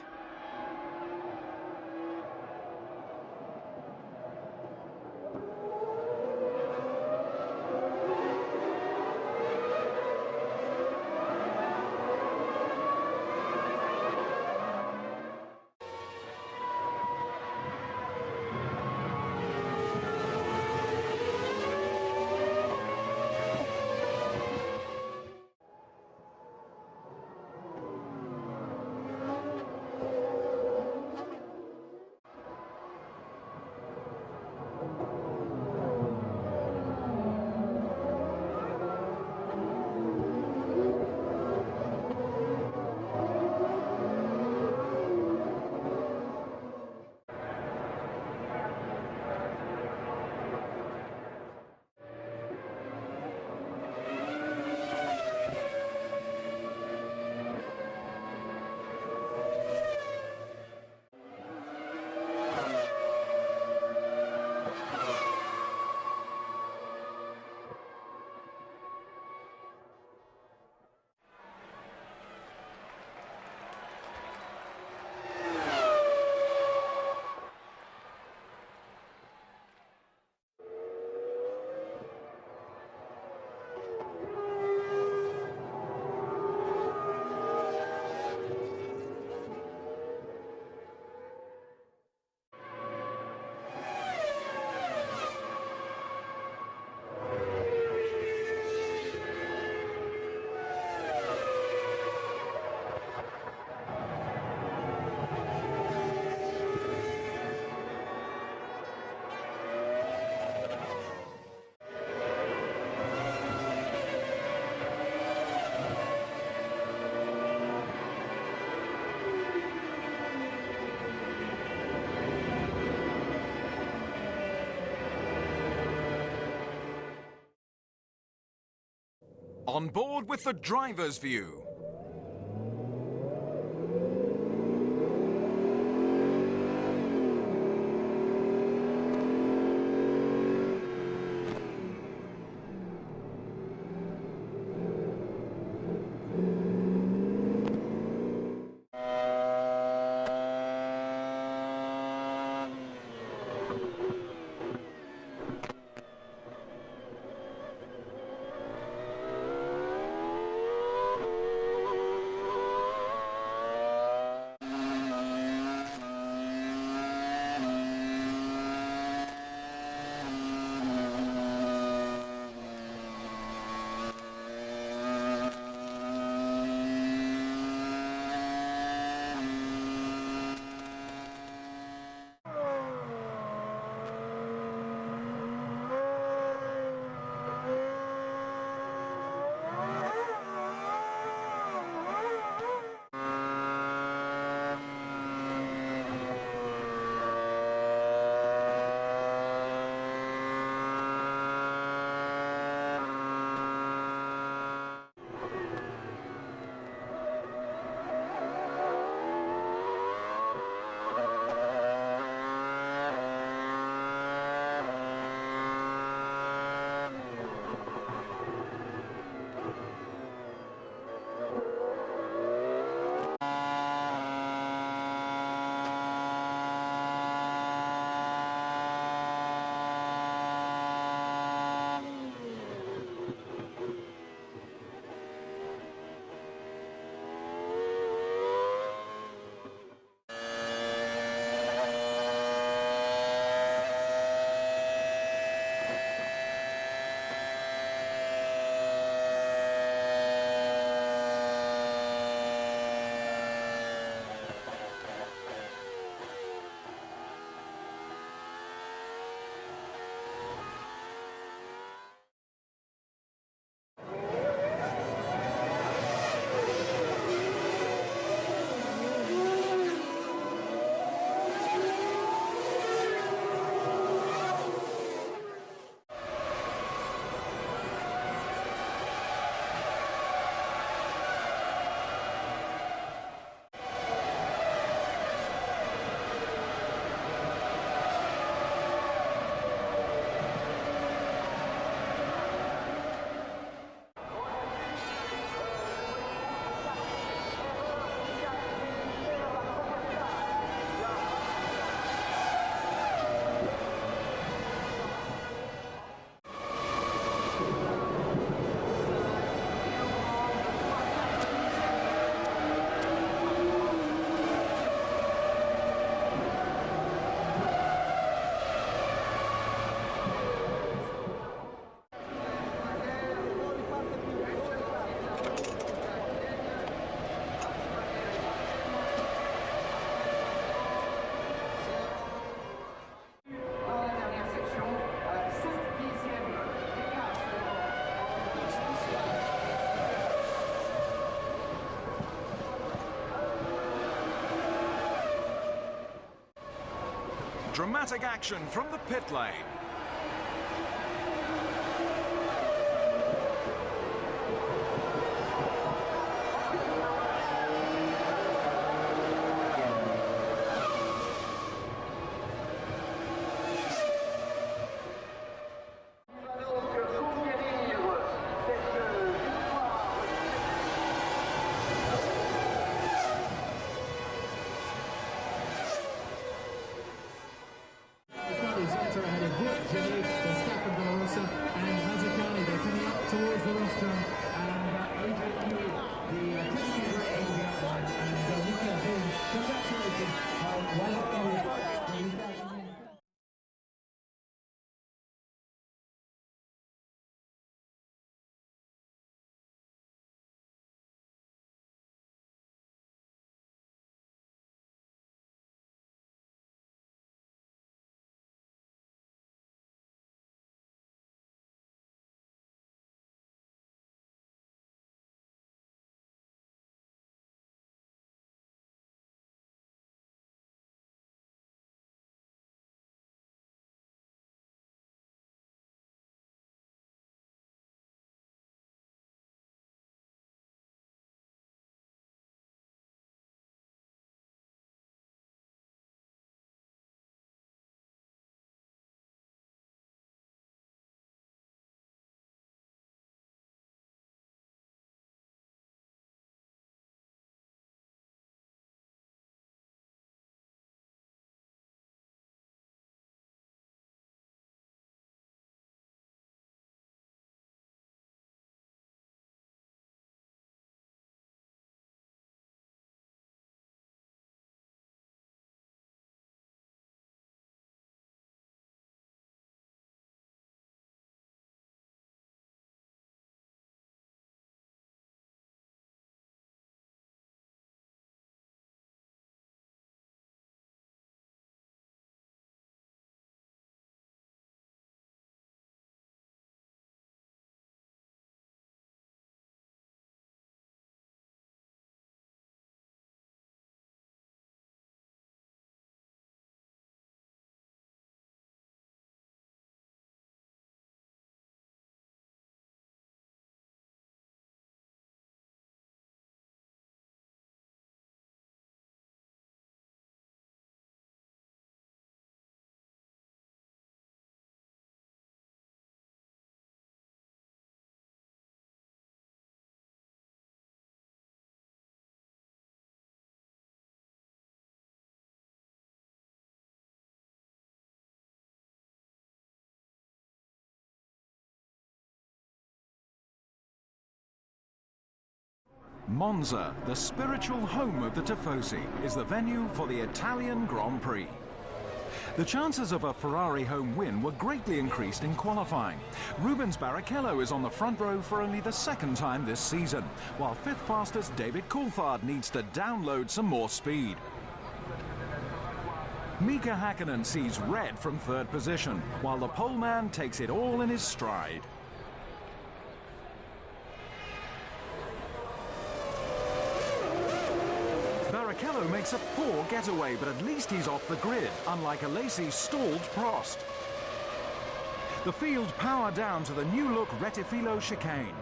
Speaker 1: On board with the driver's view. Dramatic action from the pit lane.
Speaker 3: Ahead of
Speaker 1: Monza, the spiritual home of the Tifosi, is the venue for the Italian Grand Prix. The chances of a Ferrari home win were greatly increased in qualifying. Rubens Barrichello is on the front row for only the second time this season, while fifth fastest David Coulthard needs to download some more speed. Mika Hakkinen sees red from third position, while the poleman takes it all in his stride. Barrichello makes a poor getaway, but at least he's off the grid, unlike Alesi's stalled Prost. The field power down to the new-look Rettifilo chicane.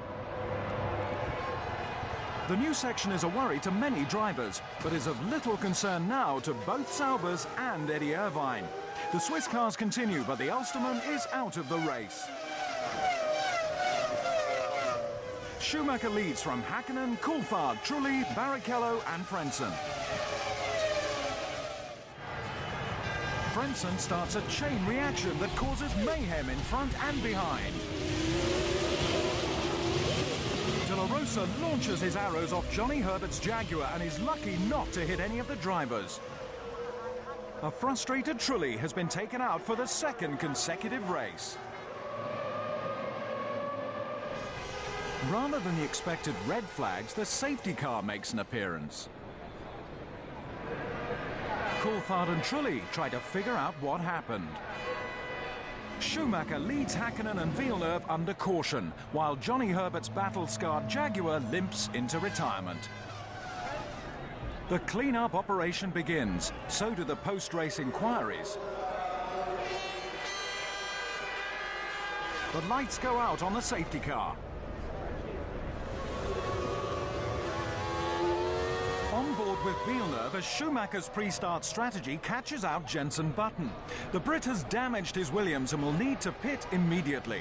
Speaker 1: The new section is a worry to many drivers, but is of little concern now to both Saubers and Eddie Irvine. The Swiss cars continue, but the Ulsterman is out of the race. Schumacher leads from Hakkinen, Coulthard, Trulli, Barrichello and Frentzen. Frentzen starts a chain reaction that causes mayhem in front and behind. De La Rosa launches his arrows off Johnny Herbert's Jaguar and is lucky not to hit any of the drivers. A frustrated Trulli has been taken out for the second consecutive race. Rather than the expected red flags, the safety car makes an appearance. Coulthard and Trulli try to figure out what happened. Schumacher leads Hakkinen and Villeneuve under caution, while Johnny Herbert's battle-scarred Jaguar limps into retirement. The clean-up operation begins, so do the post-race inquiries. The lights go out on the safety car. On board with Villeneuve as Schumacher's pre-start strategy catches out Jenson Button. The Brit has damaged his Williams and will need to pit immediately.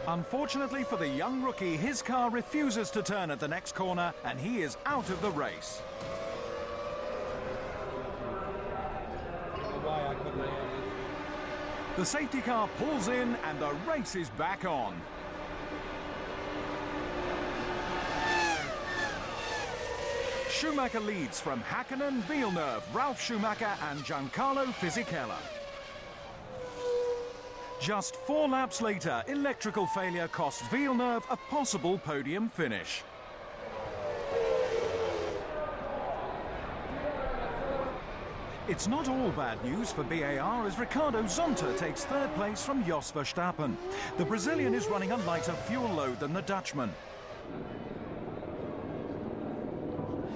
Speaker 1: Unfortunately for the young rookie, his car refuses to turn at the next corner and he is out of the race. The safety car pulls in and the race is back on. Schumacher leads from Hakkinen, Villeneuve, Ralf Schumacher and Giancarlo Fisichella. Just 4 laps later, electrical failure costs Villeneuve a possible podium finish. It's not all bad news for BAR as Ricardo Zonta takes third place from Jos Verstappen. The Brazilian is running a lighter fuel load than the Dutchman.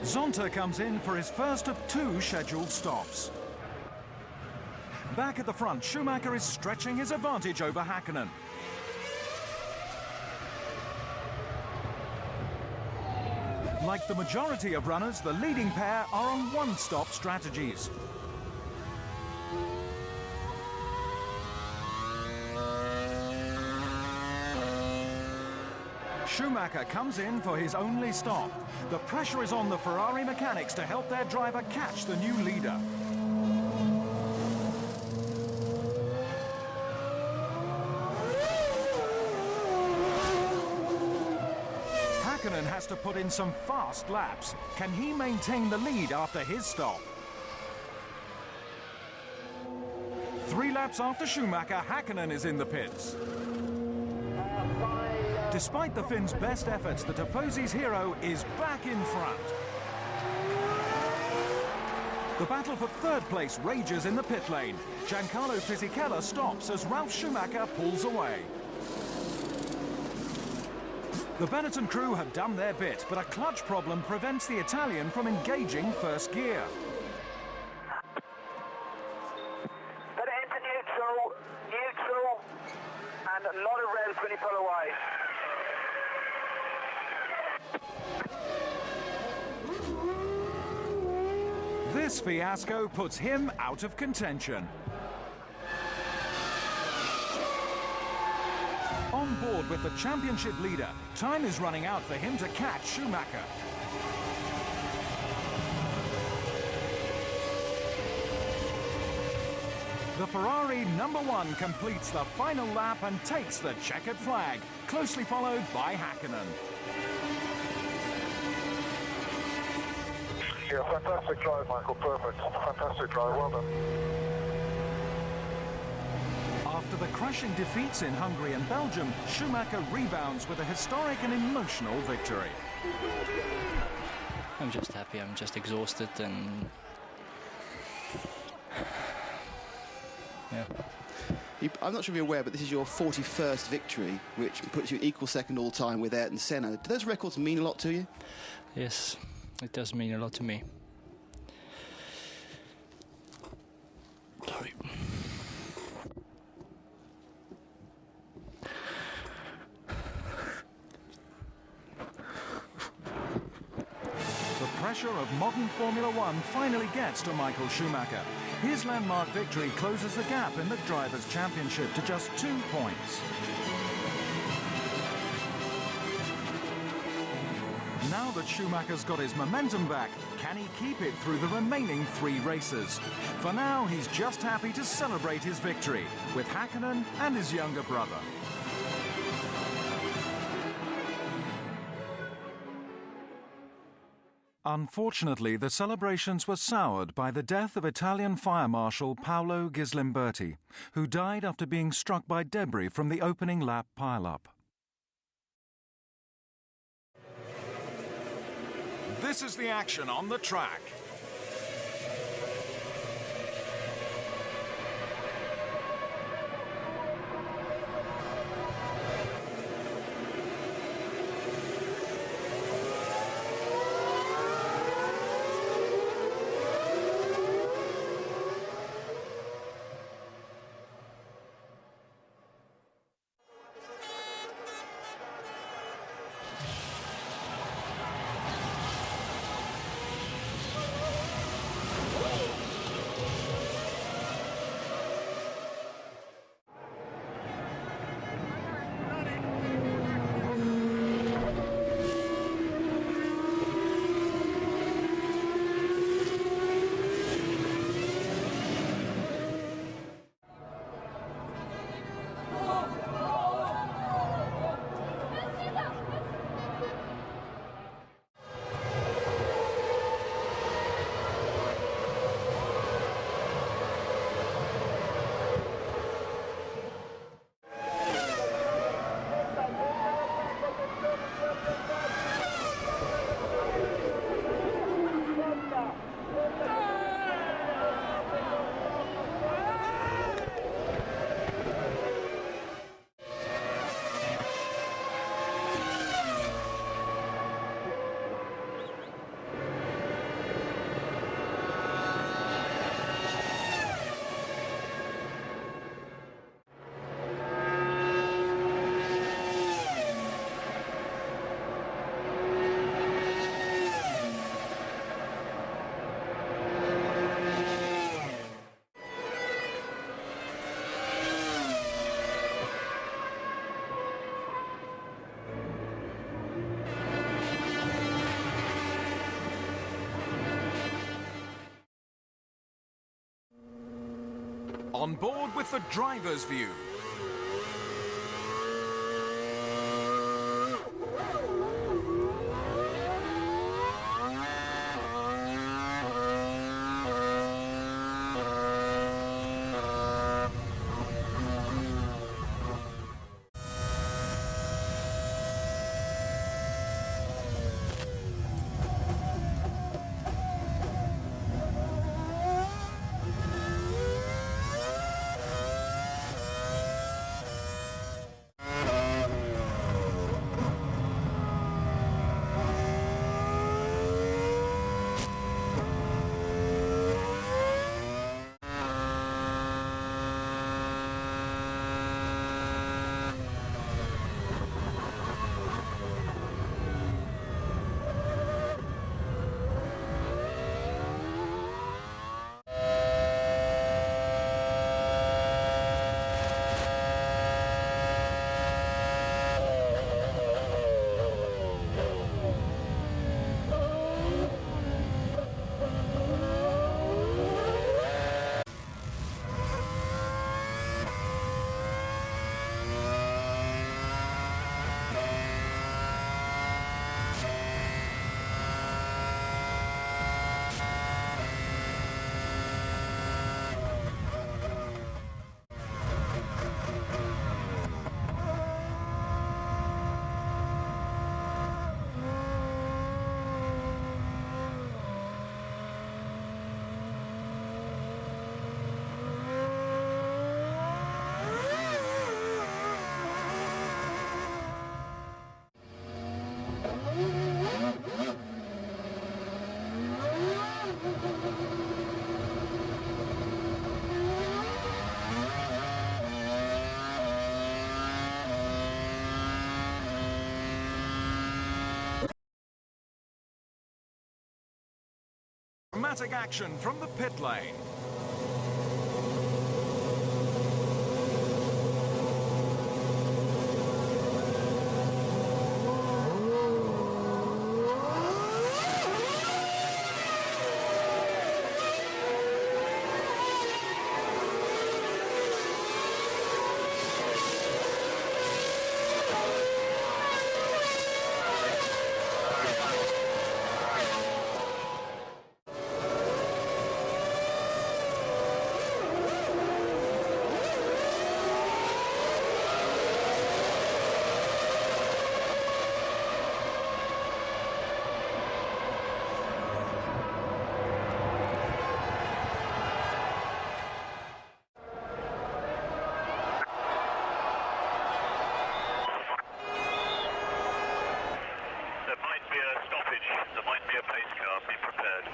Speaker 1: Zonta comes in for his first of 2 scheduled stops. Back at the front, Schumacher is stretching his advantage over Hakkinen. Like the majority of runners, the leading pair are on one-stop strategies. Schumacher comes in for his only stop. The pressure is on the Ferrari mechanics to help their driver catch the new leader. Hakkinen has to put in some fast laps. Can he maintain the lead after his stop? 3 laps after Schumacher, Hakkinen is in the pits. Despite the Finns' best efforts, the Tifosi's hero is back in front. The battle for third place rages in the pit lane. Giancarlo Fisichella stops as Ralf Schumacher pulls away. The Benetton crew have done their bit, but a clutch problem prevents the Italian from engaging first gear.
Speaker 9: Better enter neutral, and a lot of revs when you pull away.
Speaker 1: This fiasco puts him out of contention. On board with the championship leader, time is running out for him to catch Schumacher. The Ferrari #1 completes the final lap and takes the checkered flag, closely followed by Hakkinen.
Speaker 9: Yeah, fantastic drive, Michael. Perfect. Fantastic drive. Well done.
Speaker 1: After the crushing defeats in Hungary and Belgium, Schumacher rebounds with a historic and emotional victory.
Speaker 8: I'm just happy, I'm just exhausted, and yeah.
Speaker 10: I'm not sure if you're aware, but this is your 41st victory, which puts you equal second all-time with Ayrton Senna. Do those records mean a lot to you?
Speaker 8: Yes, it does mean a lot to me. Sorry.
Speaker 1: The pressure of modern Formula One finally gets to Michael Schumacher. His landmark victory closes the gap in the Drivers' Championship to just 2 points. Now that Schumacher's got his momentum back, can he keep it through the remaining 3 races? For now, he's just happy to celebrate his victory with Häkkinen and his younger brother. Unfortunately, the celebrations were soured by the death of Italian Fire Marshal Paolo Ghislimberti, who died after being struck by debris from the opening lap pile-up. This is the action on the track. On board with the driver's view. Dramatic action from the pit lane.
Speaker 11: There might be a pace car, be prepared.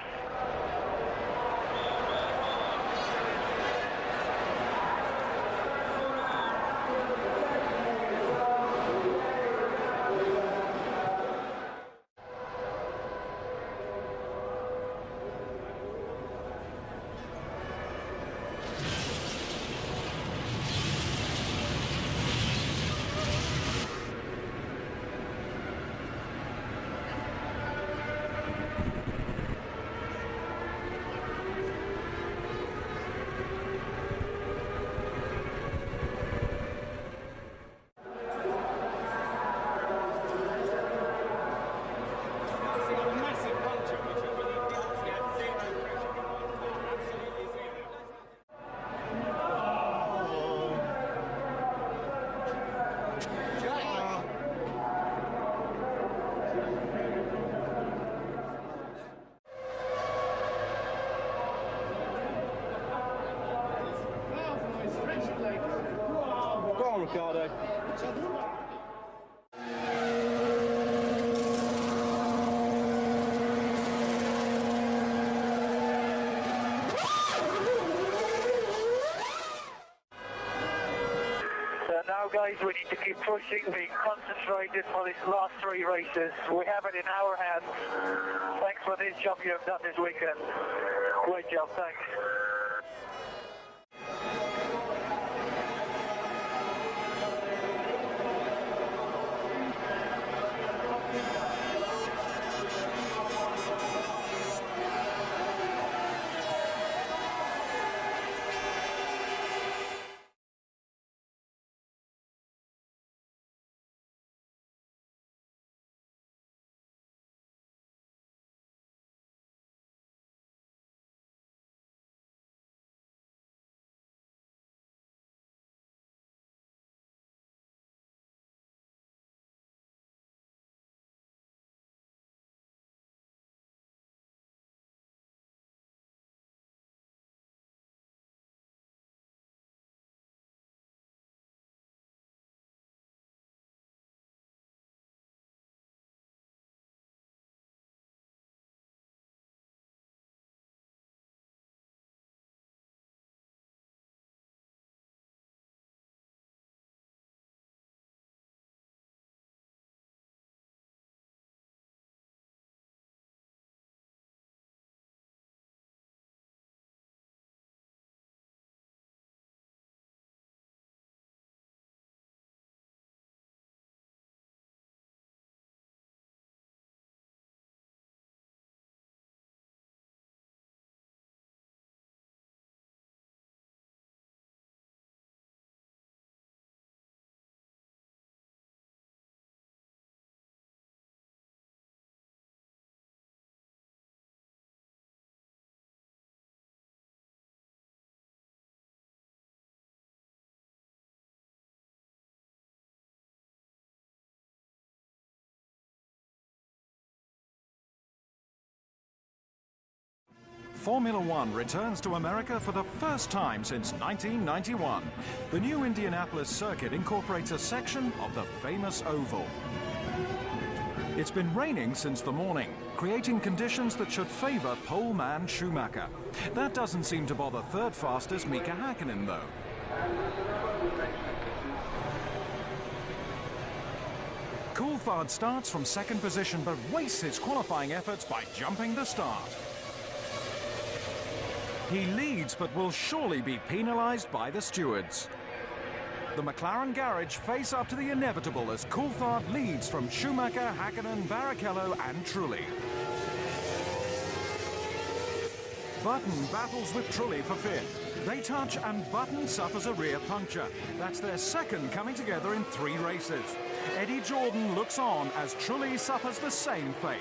Speaker 7: Ricardo.
Speaker 9: So now, guys, we need to keep pushing, being concentrated for these last three races. We have it in our hands. Thanks for this job you have done this weekend. Great job, thanks.
Speaker 1: Formula One returns to America for the first time since 1991. The new Indianapolis circuit incorporates a section of the famous oval. It's been raining since the morning, creating conditions that should favour pole man Schumacher. That doesn't seem to bother third fastest Mika Häkkinen, though. Coulthard starts from second position but wastes his qualifying efforts by jumping the start. He leads, but will surely be penalised by the stewards. The McLaren garage face up to the inevitable as Coulthard leads from Schumacher, Hakkinen, Barrichello and Trulli. Button battles with Trulli for fifth. They touch and Button suffers a rear puncture. That's their second coming together in 3 races. Eddie Jordan looks on as Trulli suffers the same fate.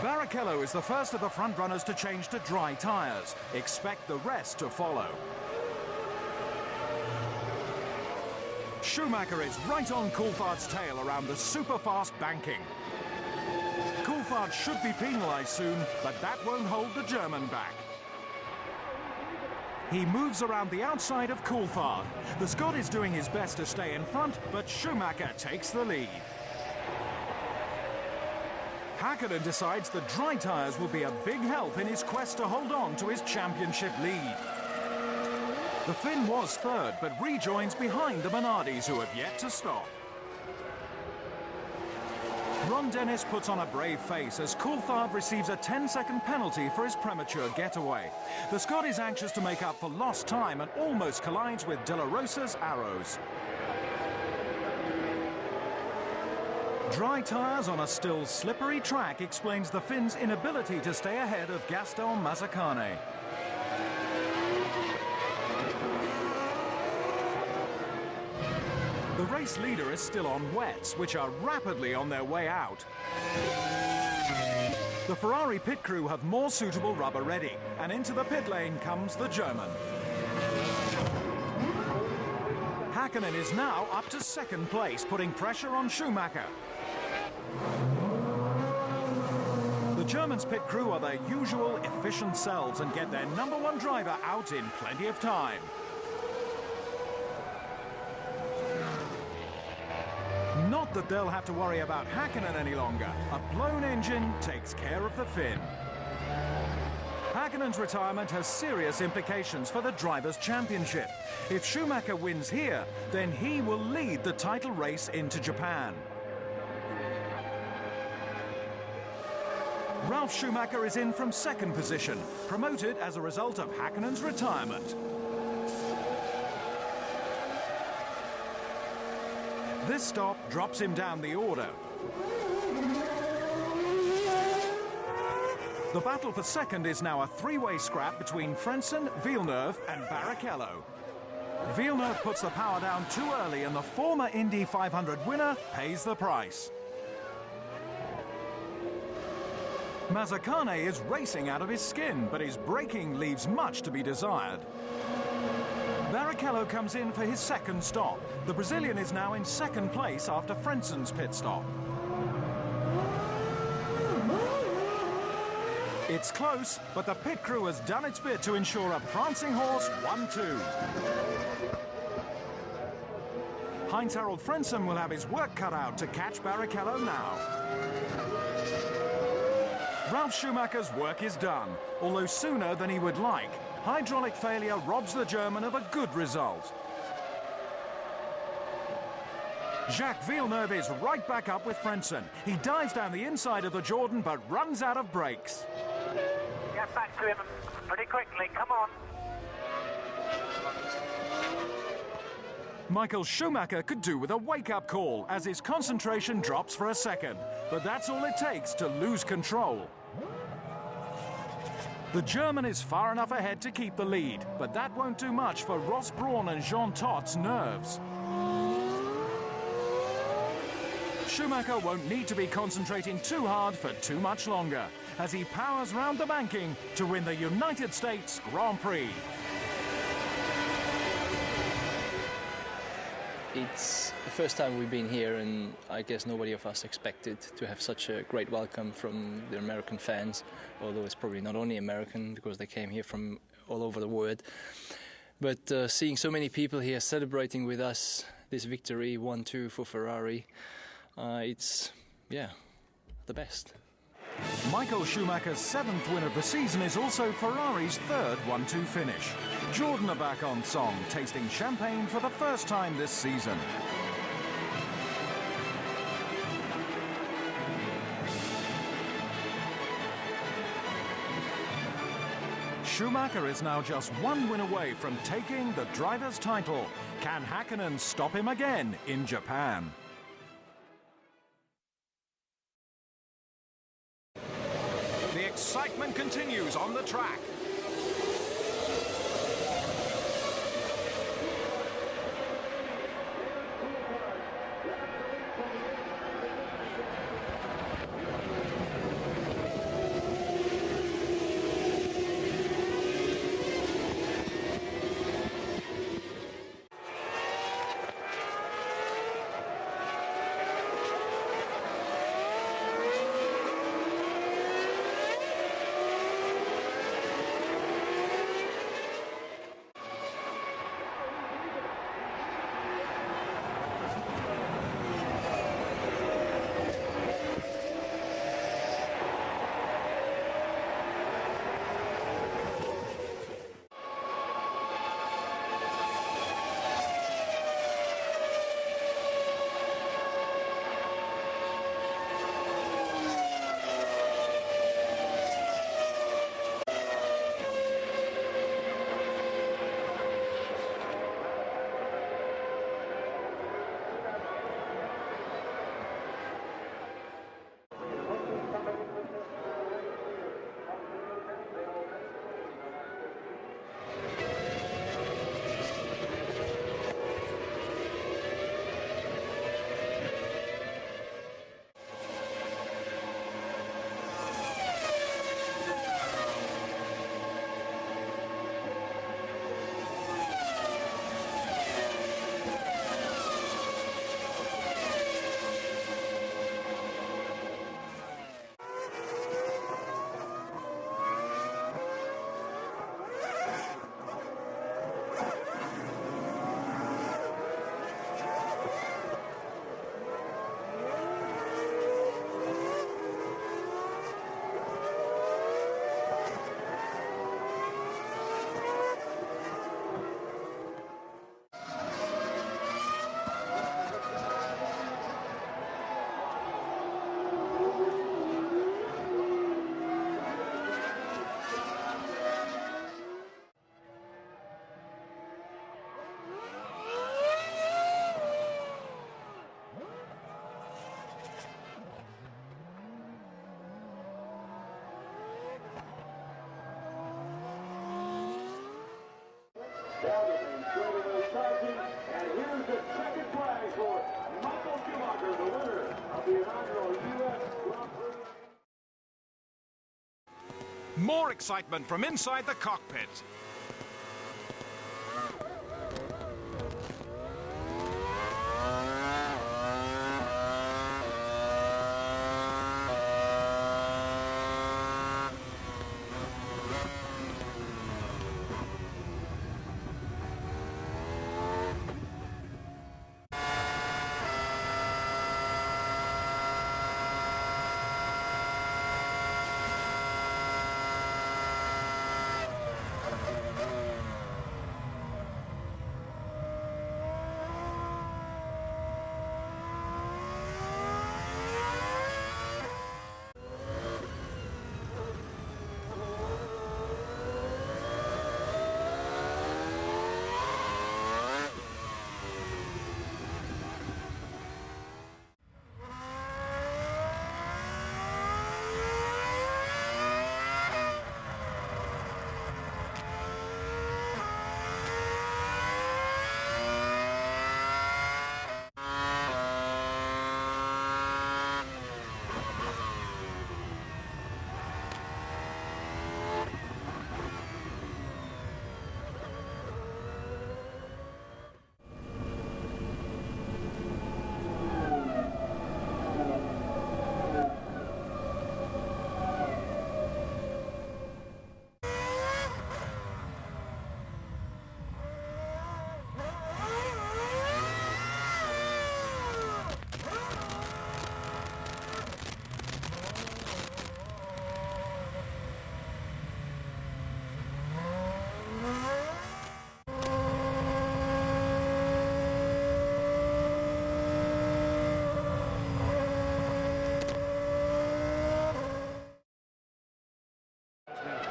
Speaker 1: Barrichello is the first of the front runners to change to dry tyres. Expect the rest to follow. Schumacher is right on Coulthard's tail around the super-fast banking. Coulthard should be penalised soon, but that won't hold the German back. He moves around the outside of Coulthard. The Scot is doing his best to stay in front, but Schumacher takes the lead. Hakkinen decides the dry tyres will be a big help in his quest to hold on to his championship lead. The Finn was third, but rejoins behind the Minardis, who have yet to stop. Ron Dennis puts on a brave face as Coulthard receives a 10-second penalty for his premature getaway. The Scot is anxious to make up for lost time and almost collides with De La Rosa's arrows. Dry tyres on a still slippery track explains the Finn's inability to stay ahead of Gaston Mazzacane. The race leader is still on wets, which are rapidly on their way out. The Ferrari pit crew have more suitable rubber ready, and into the pit lane comes the German. Hakkinen is now up to second place, putting pressure on Schumacher. The Germans' pit crew are their usual efficient selves and get their #1 driver out in plenty of time. Not that they'll have to worry about Hakkinen any longer. A blown engine takes care of the Finn. Hakkinen's retirement has serious implications for the Drivers' Championship. If Schumacher wins here, then he will lead the title race into Japan. Ralf Schumacher is in from second position, promoted as a result of Hakkinen's retirement. This stop drops him down the order. The battle for second is now a 3-way scrap between Frentzen, Villeneuve and Barrichello. Villeneuve puts the power down too early and the former Indy 500 winner pays the price. Mazzacane is racing out of his skin, but his braking leaves much to be desired. Barrichello comes in for his second stop. The Brazilian is now in second place after Frentzen's pit stop. It's close, but the pit crew has done its bit to ensure a prancing horse 1-2. Heinz-Harald Frentzen will have his work cut out to catch Barrichello now. Ralf Schumacher's work is done, although sooner than he would like. Hydraulic failure robs the German of a good result. Jacques Villeneuve is right back up with Frentzen. He dives down the inside of the Jordan but runs out of brakes.
Speaker 9: Get back to him pretty quickly, come on.
Speaker 1: Michael Schumacher could do with a wake-up call as his concentration drops for a second. But that's all it takes to lose control. The German is far enough ahead to keep the lead, but that won't do much for Ross Brawn and Jean Tot's nerves. Schumacher won't need to be concentrating too hard for too much longer as he powers round the banking to win the United States Grand Prix.
Speaker 5: It's the first time we've been here, and I guess nobody of us expected to have such a great welcome from the American fans, although it's probably not only American because they came here from all over the world. But seeing so many people here celebrating with us this victory, 1-2 for Ferrari, it's, the best.
Speaker 1: Michael Schumacher's 7th win of the season is also Ferrari's 3rd 1-2 finish. Jordan are back on song, tasting champagne for the first time this season. Schumacher is now just one win away from taking the driver's title. Can Häkkinen stop him again in Japan? The excitement continues on the track.
Speaker 12: And here's the second flag for Michael Schumacher, the winner of the inaugural U.S. Grand Prix.
Speaker 1: More excitement from inside the cockpit.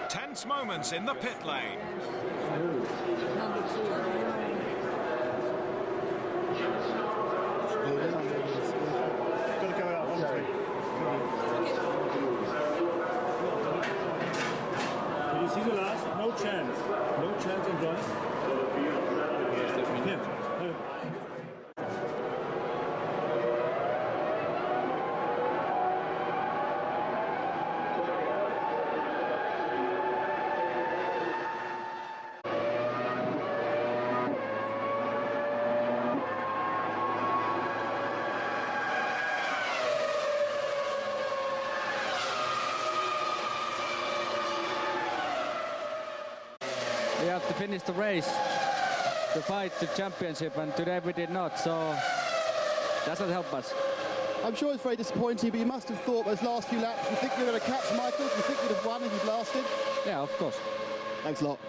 Speaker 1: Tense moments in the pit lane.
Speaker 13: Can you see the last? No chance. No chance on drive. Yeah.
Speaker 7: We have to finish the race to fight the championship, and today we did not, so doesn't help us.
Speaker 10: I'm sure it's very disappointing, but you must have thought those last few laps, you think you were going to catch Michael? Do you think you'd have won if you'd lasted?
Speaker 7: Yeah, of course.
Speaker 10: Thanks a lot.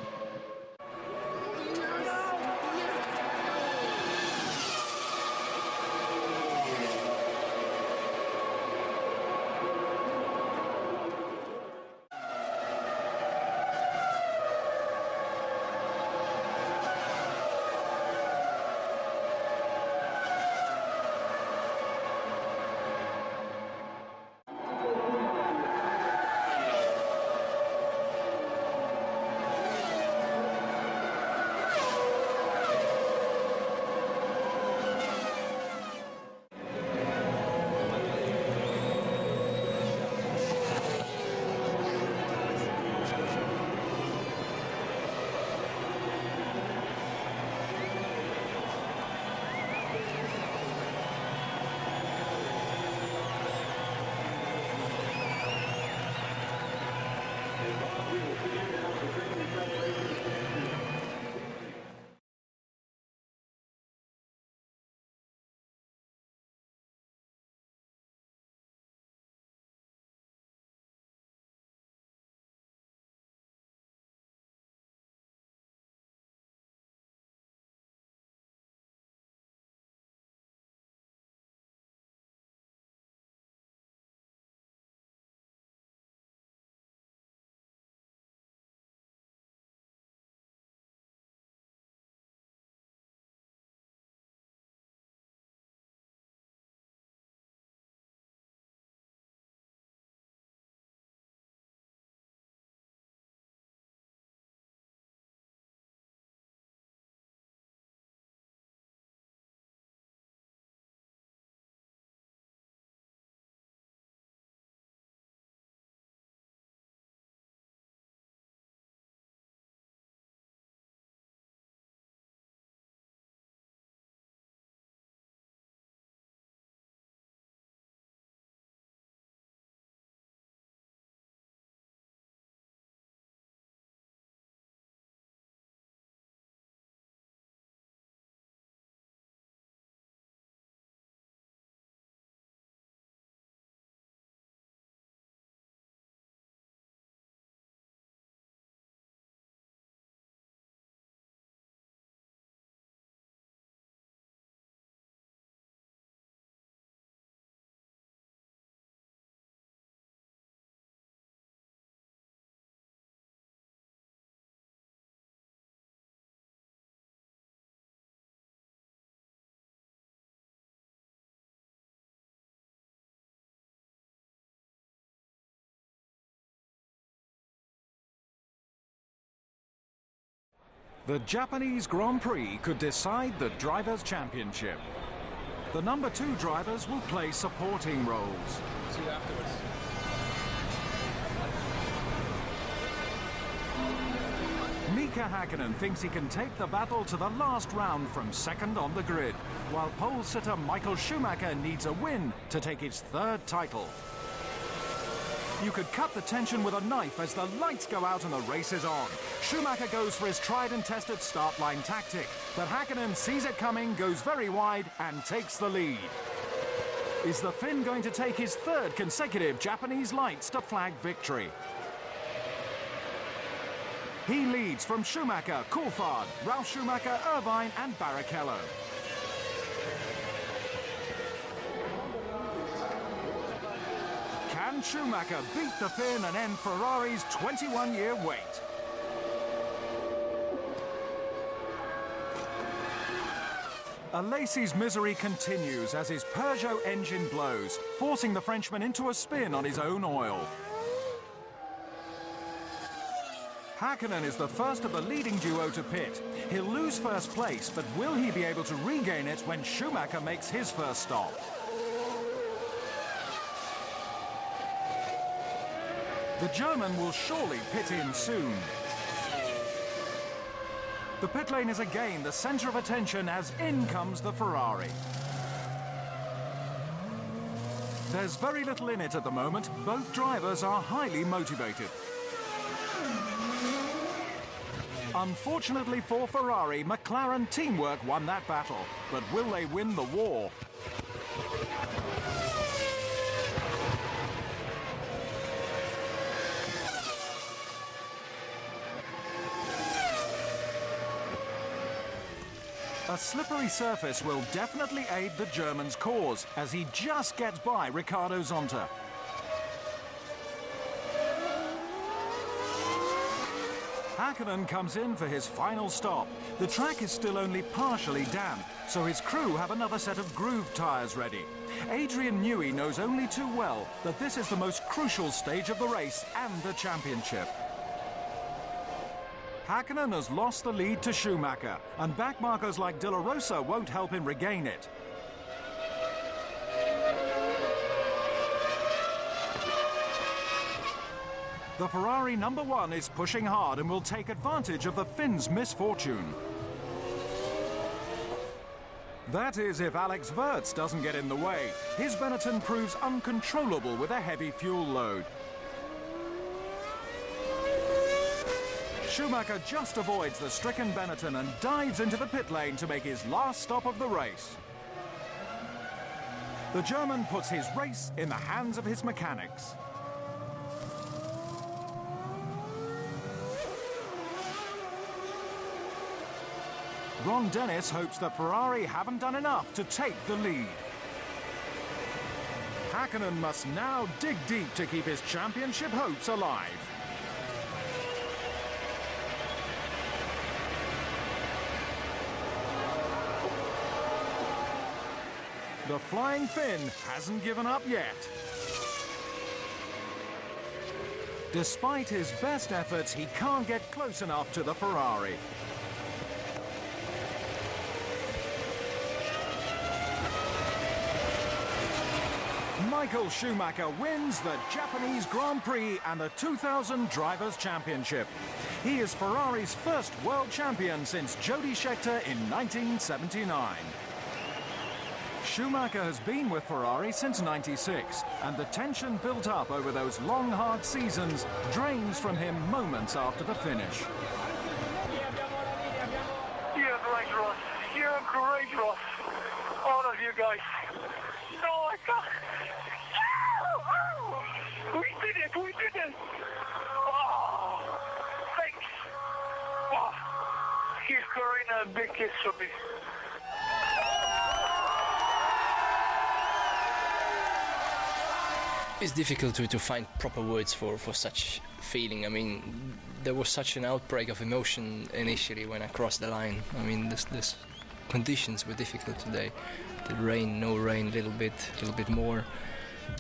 Speaker 1: The Japanese Grand Prix could decide the Drivers' Championship. The number 2 drivers will play supporting roles.
Speaker 5: See you afterwards.
Speaker 1: Mika Hakkinen thinks he can take the battle to the last round from second on the grid, while pole sitter Michael Schumacher needs a win to take his 3rd title. You could cut the tension with a knife as the lights go out and the race is on. Schumacher goes for his tried and tested start line tactic, but Hakkinen sees it coming, goes very wide and takes the lead. Is the Finn going to take his 3rd consecutive Japanese lights to flag victory? He leads from Schumacher, Coulthard, Ralf Schumacher, Irvine and Barrichello. Can Can Schumacher beat the Finn and end Ferrari's 21-year wait? Alesi's misery continues as his Peugeot engine blows, forcing the Frenchman into a spin on his own oil. Hakkinen is the first of the leading duo to pit. He'll lose first place, but will he be able to regain it when Schumacher makes his first stop? The German will surely pit in soon. The pit lane is again the centre of attention as in comes the Ferrari. There's very little in it at the moment. Both drivers are highly motivated. Unfortunately for Ferrari, McLaren teamwork won that battle. But will they win the war? A slippery surface will definitely aid the German's cause as he just gets by Riccardo Zonta. Hakkinen comes in for his final stop. The track is still only partially damp, so his crew have another set of groove tyres ready. Adrian Newey knows only too well that this is the most crucial stage of the race and the championship. Hakkinen has lost the lead to Schumacher, and backmarkers like De La Rosa won't help him regain it. The Ferrari #1 is pushing hard and will take advantage of the Finns' misfortune. That is if Alex Wurz doesn't get in the way. His Benetton proves uncontrollable with a heavy fuel load. Schumacher just avoids the stricken Benetton and dives into the pit lane to make his last stop of the race. The German puts his race in the hands of his mechanics. Ron Dennis hopes that Ferrari haven't done enough to take the lead. Hakkinen must now dig deep to keep his championship hopes alive. The Flying Finn hasn't given up yet. Despite his best efforts, he can't get close enough to the Ferrari. Michael Schumacher wins the Japanese Grand Prix and the 2000 Drivers' Championship. He is Ferrari's first world champion since Jody Scheckter in 1979. Schumacher has been with Ferrari since '96, and the tension built up over those long, hard seasons drains from him moments after the finish.
Speaker 9: You're great, Ross. You're great, Ross. All of you guys. Oh, my God. We did it! We did it! Oh, thanks. Oh, give Karina a big kiss for me.
Speaker 14: It's difficult to find proper words for such feeling. I mean, there was such an outbreak of emotion initially when I crossed the line. I mean, this conditions were difficult today. The rain, no rain, a little bit more.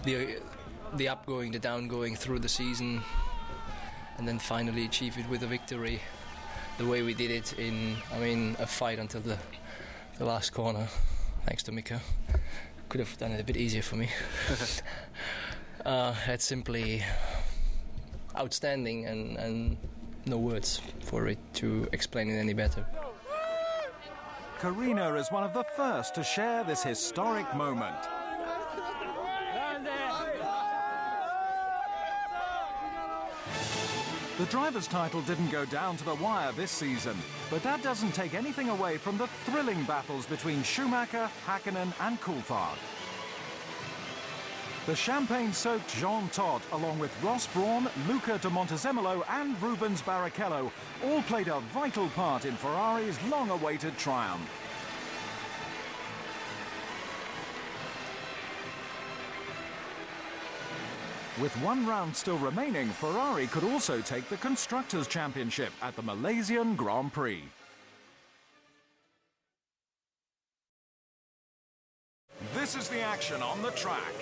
Speaker 14: The upgoing, the downgoing through the season, and then finally achieve it with a victory. The way we did it in, a fight until the last corner, thanks to Mika. Could have done it a bit easier for me. It's simply outstanding and no words for it to explain it any better.
Speaker 1: Karina is one of the first to share this historic moment. The driver's title didn't go down to the wire this season, but that doesn't take anything away from the thrilling battles between Schumacher, Hakkinen and Coulthard. The champagne-soaked Jean Todt, along with Ross Brawn, Luca de Montezemolo and Rubens Barrichello, all played a vital part in Ferrari's long-awaited triumph. With one round still remaining, Ferrari could also take the Constructors' Championship at the Malaysian Grand Prix. This is the action on the track.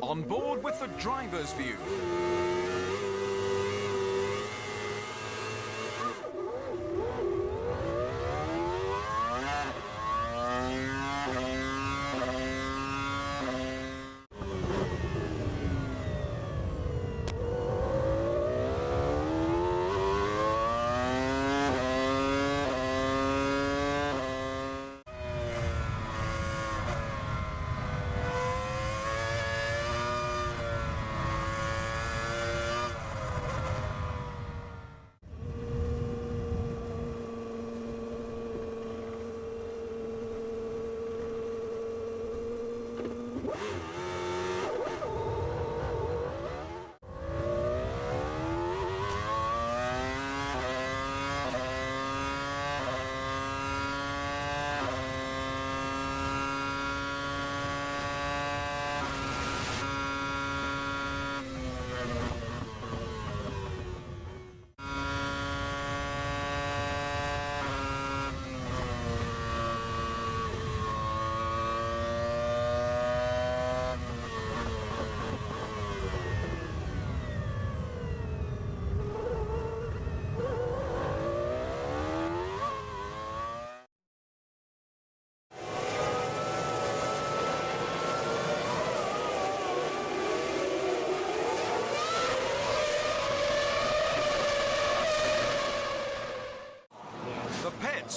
Speaker 1: On board with the driver's view.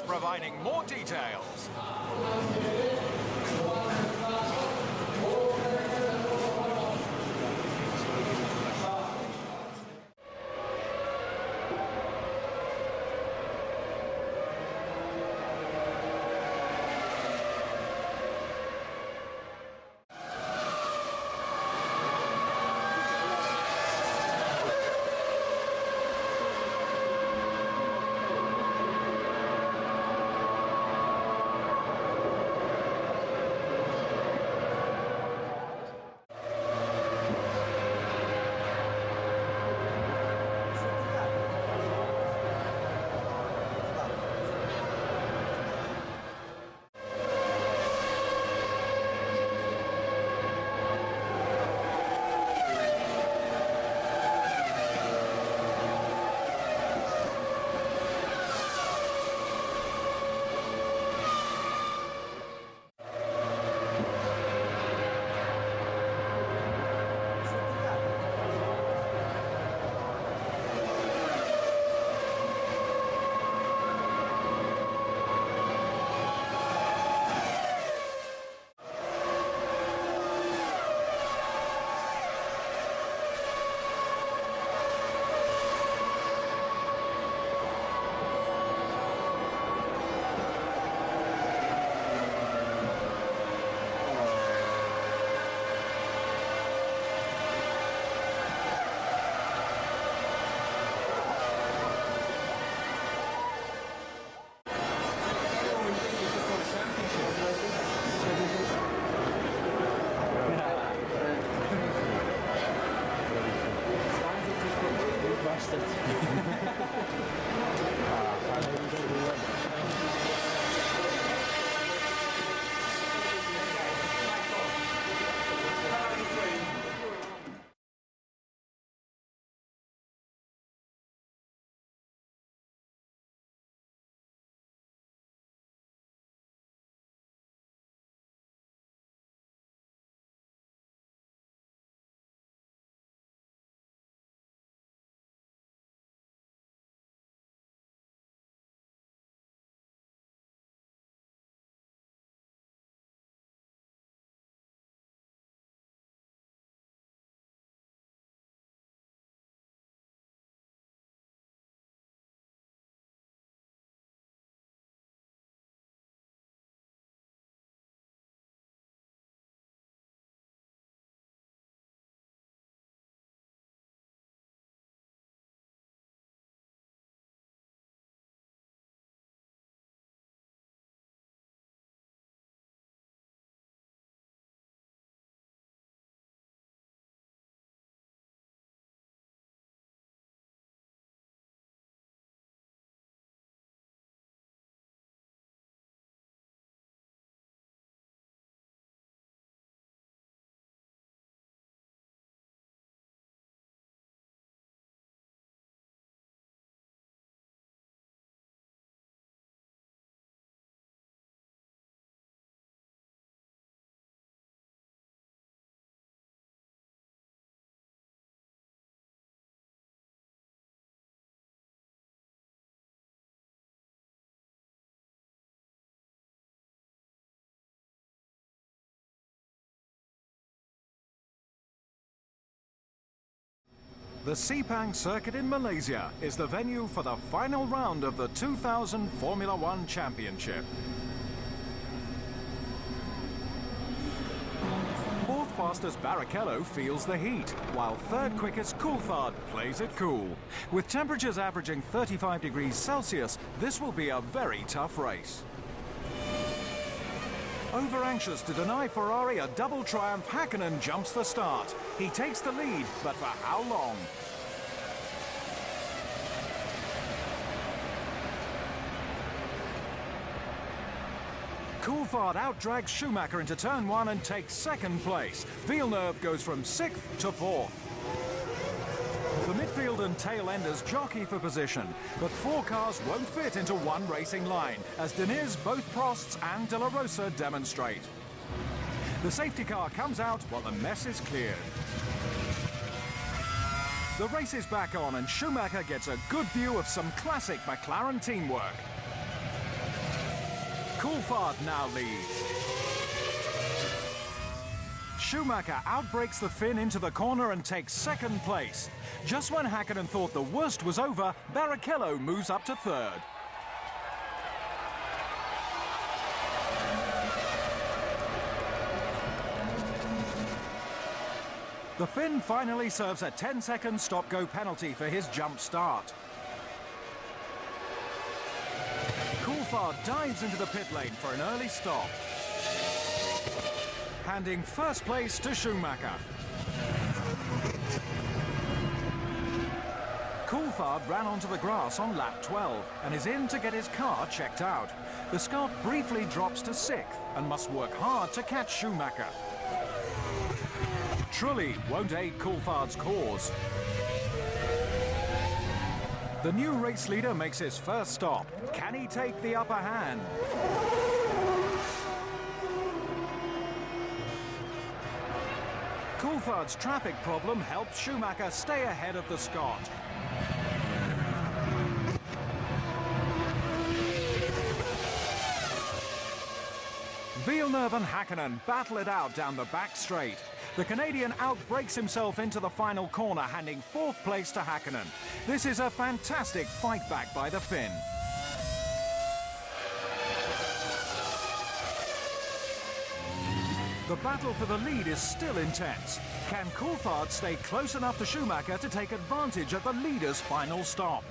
Speaker 1: Providing more details. The Sepang circuit in Malaysia is the venue for the final round of the 2000 Formula One Championship. Fourth fastest Barrichello feels the heat, while third quickest Coulthard plays it cool. With temperatures averaging 35 degrees Celsius, this will be a very tough race. Over anxious to deny Ferrari a double triumph, Häkkinen jumps the start. He takes the lead, but for how long? Coulthard outdrags Schumacher into turn one and takes second place. Villeneuve goes from 6th to 4th. The midfield and tail enders jockey for position, but four cars won't fit into one racing line, as Diniz, both Prosts and De La Rosa demonstrate. The safety car comes out while the mess is cleared. The race is back on and Schumacher gets a good view of some classic McLaren teamwork. Coulthard now leads. Schumacher outbreaks the Finn into the corner and takes second place. Just when Häkkinen thought the worst was over, Barrichello moves up to third. The Finn finally serves a 10-second stop-go penalty for his jump start. Coulthard dives into the pit lane for an early stop, handing first place to Schumacher. Coulthard ran onto the grass on lap 12 and is in to get his car checked out. The Scot briefly drops to 6th and must work hard to catch Schumacher. Trulli won't aid Coulthard's cause. The new race leader makes his first stop. Can he take the upper hand? Coulthard's traffic problem helps Schumacher stay ahead of the Scot. Villeneuve and Häkkinen battle it out down the back straight. The Canadian outbreaks himself into the final corner, handing 4th place to Häkkinen. This is a fantastic fight back by the Finn. The battle for the lead is still intense. Can Coulthard stay close enough to Schumacher to take advantage at the leader's final stop?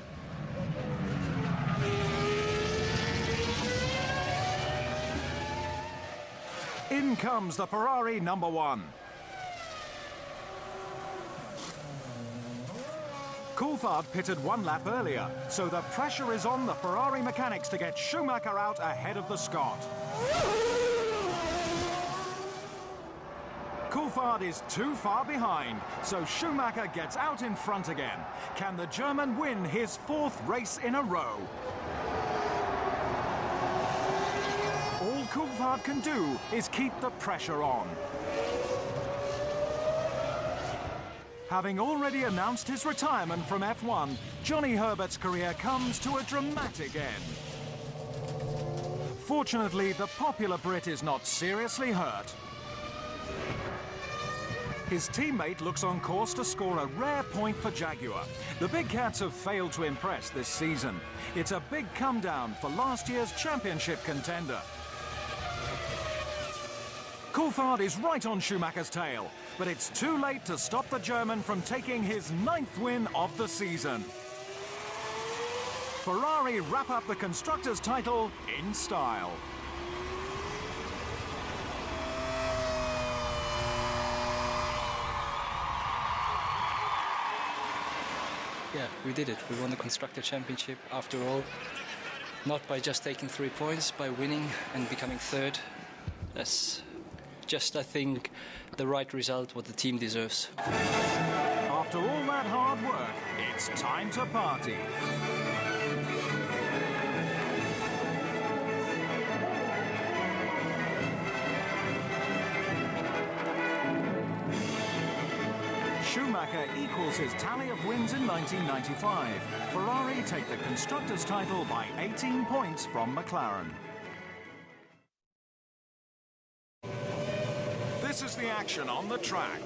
Speaker 1: In comes the Ferrari number 1. Coulthard pitted 1 lap earlier, so the pressure is on the Ferrari mechanics to get Schumacher out ahead of the Scot. Coulthard is too far behind, so Schumacher gets out in front again. Can the German win his 4th race in a row? All Coulthard can do is keep the pressure on. Having already announced his retirement from F1, Johnny Herbert's career comes to a dramatic end. Fortunately, the popular Brit is not seriously hurt. His teammate looks on course to score a rare point for Jaguar. The Big Cats have failed to impress this season. It's a big come-down for last year's championship contender. Coulthard is right on Schumacher's tail, but it's too late to stop the German from taking his 9th win of the season. Ferrari wrap up the Constructors' title in style.
Speaker 14: Yeah, we did it. We won the Constructor Championship after all. Not by just taking 3 points, by winning and becoming 3rd. That's just, I think, the right result, what the team deserves.
Speaker 1: After all that hard work, it's time to party. Schumacher equals his tally of wins in 1995. Ferrari take the Constructors' title by 18 points from McLaren. This is the action on the track.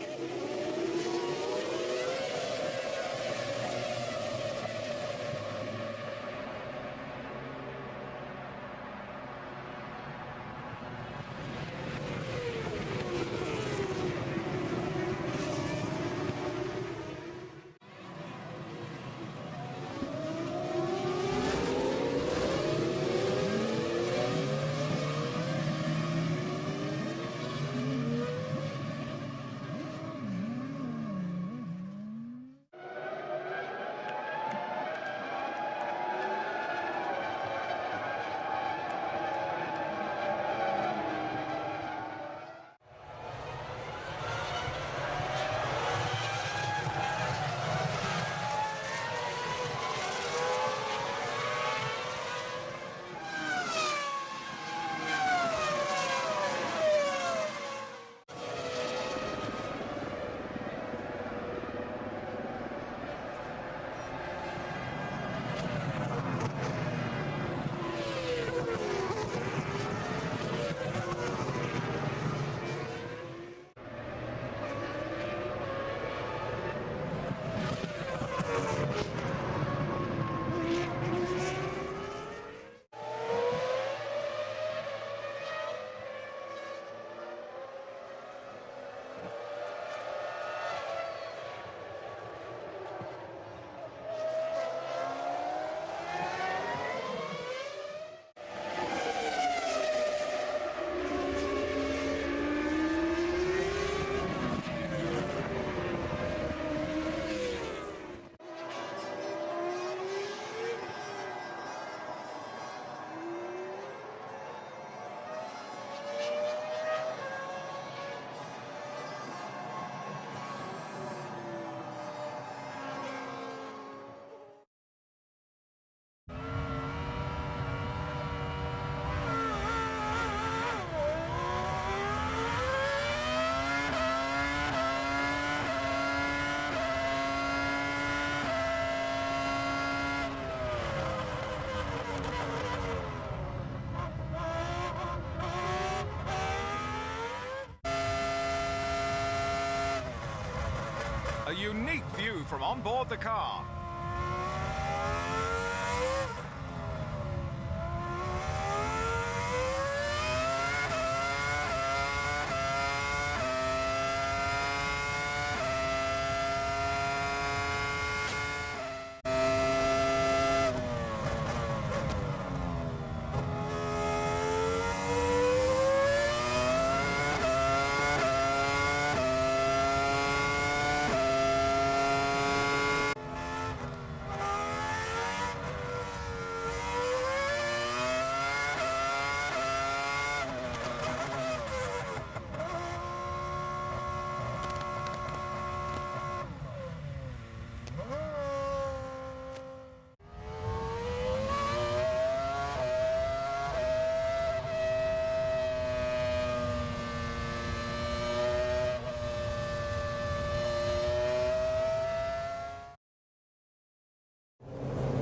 Speaker 1: A unique view from on board the car.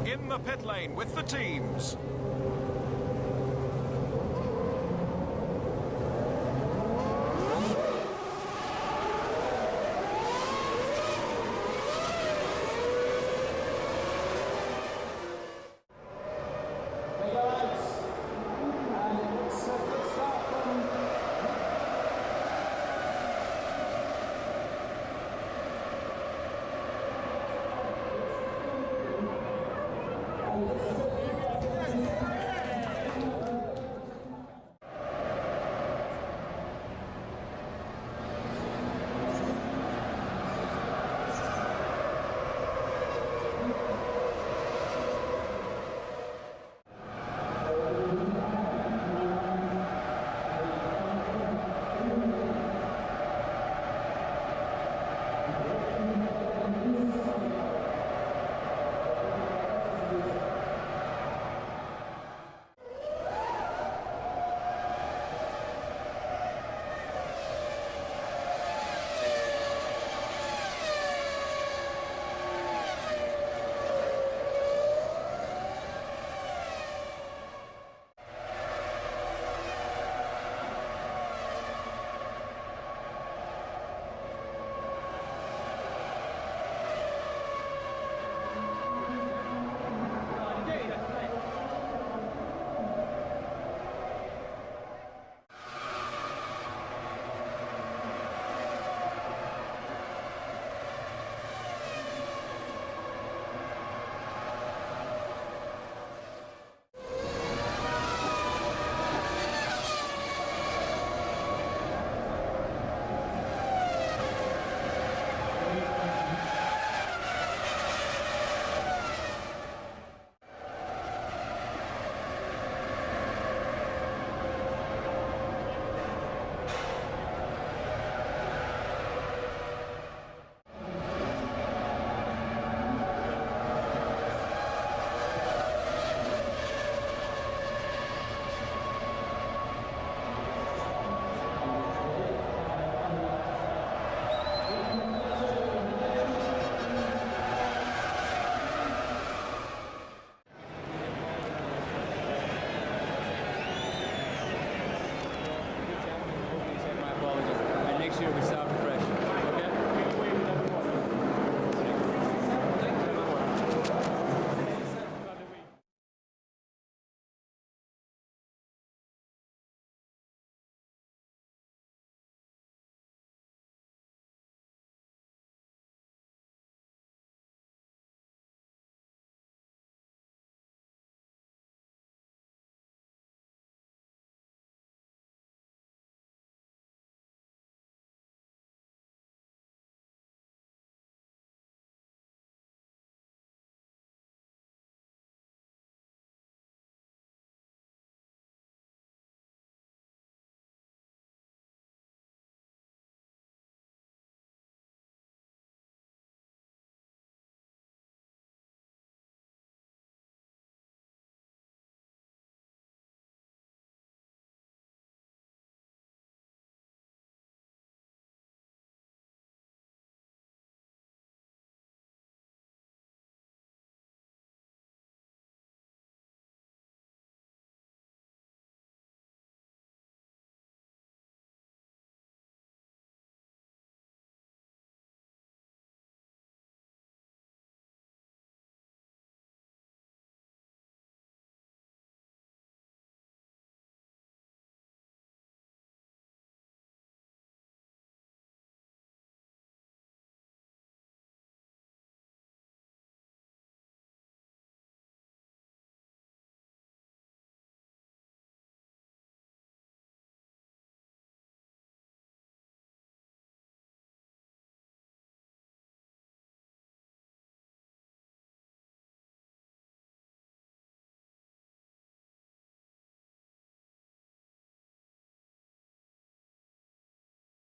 Speaker 1: In the pit lane with the teams.
Speaker 7: Next year we start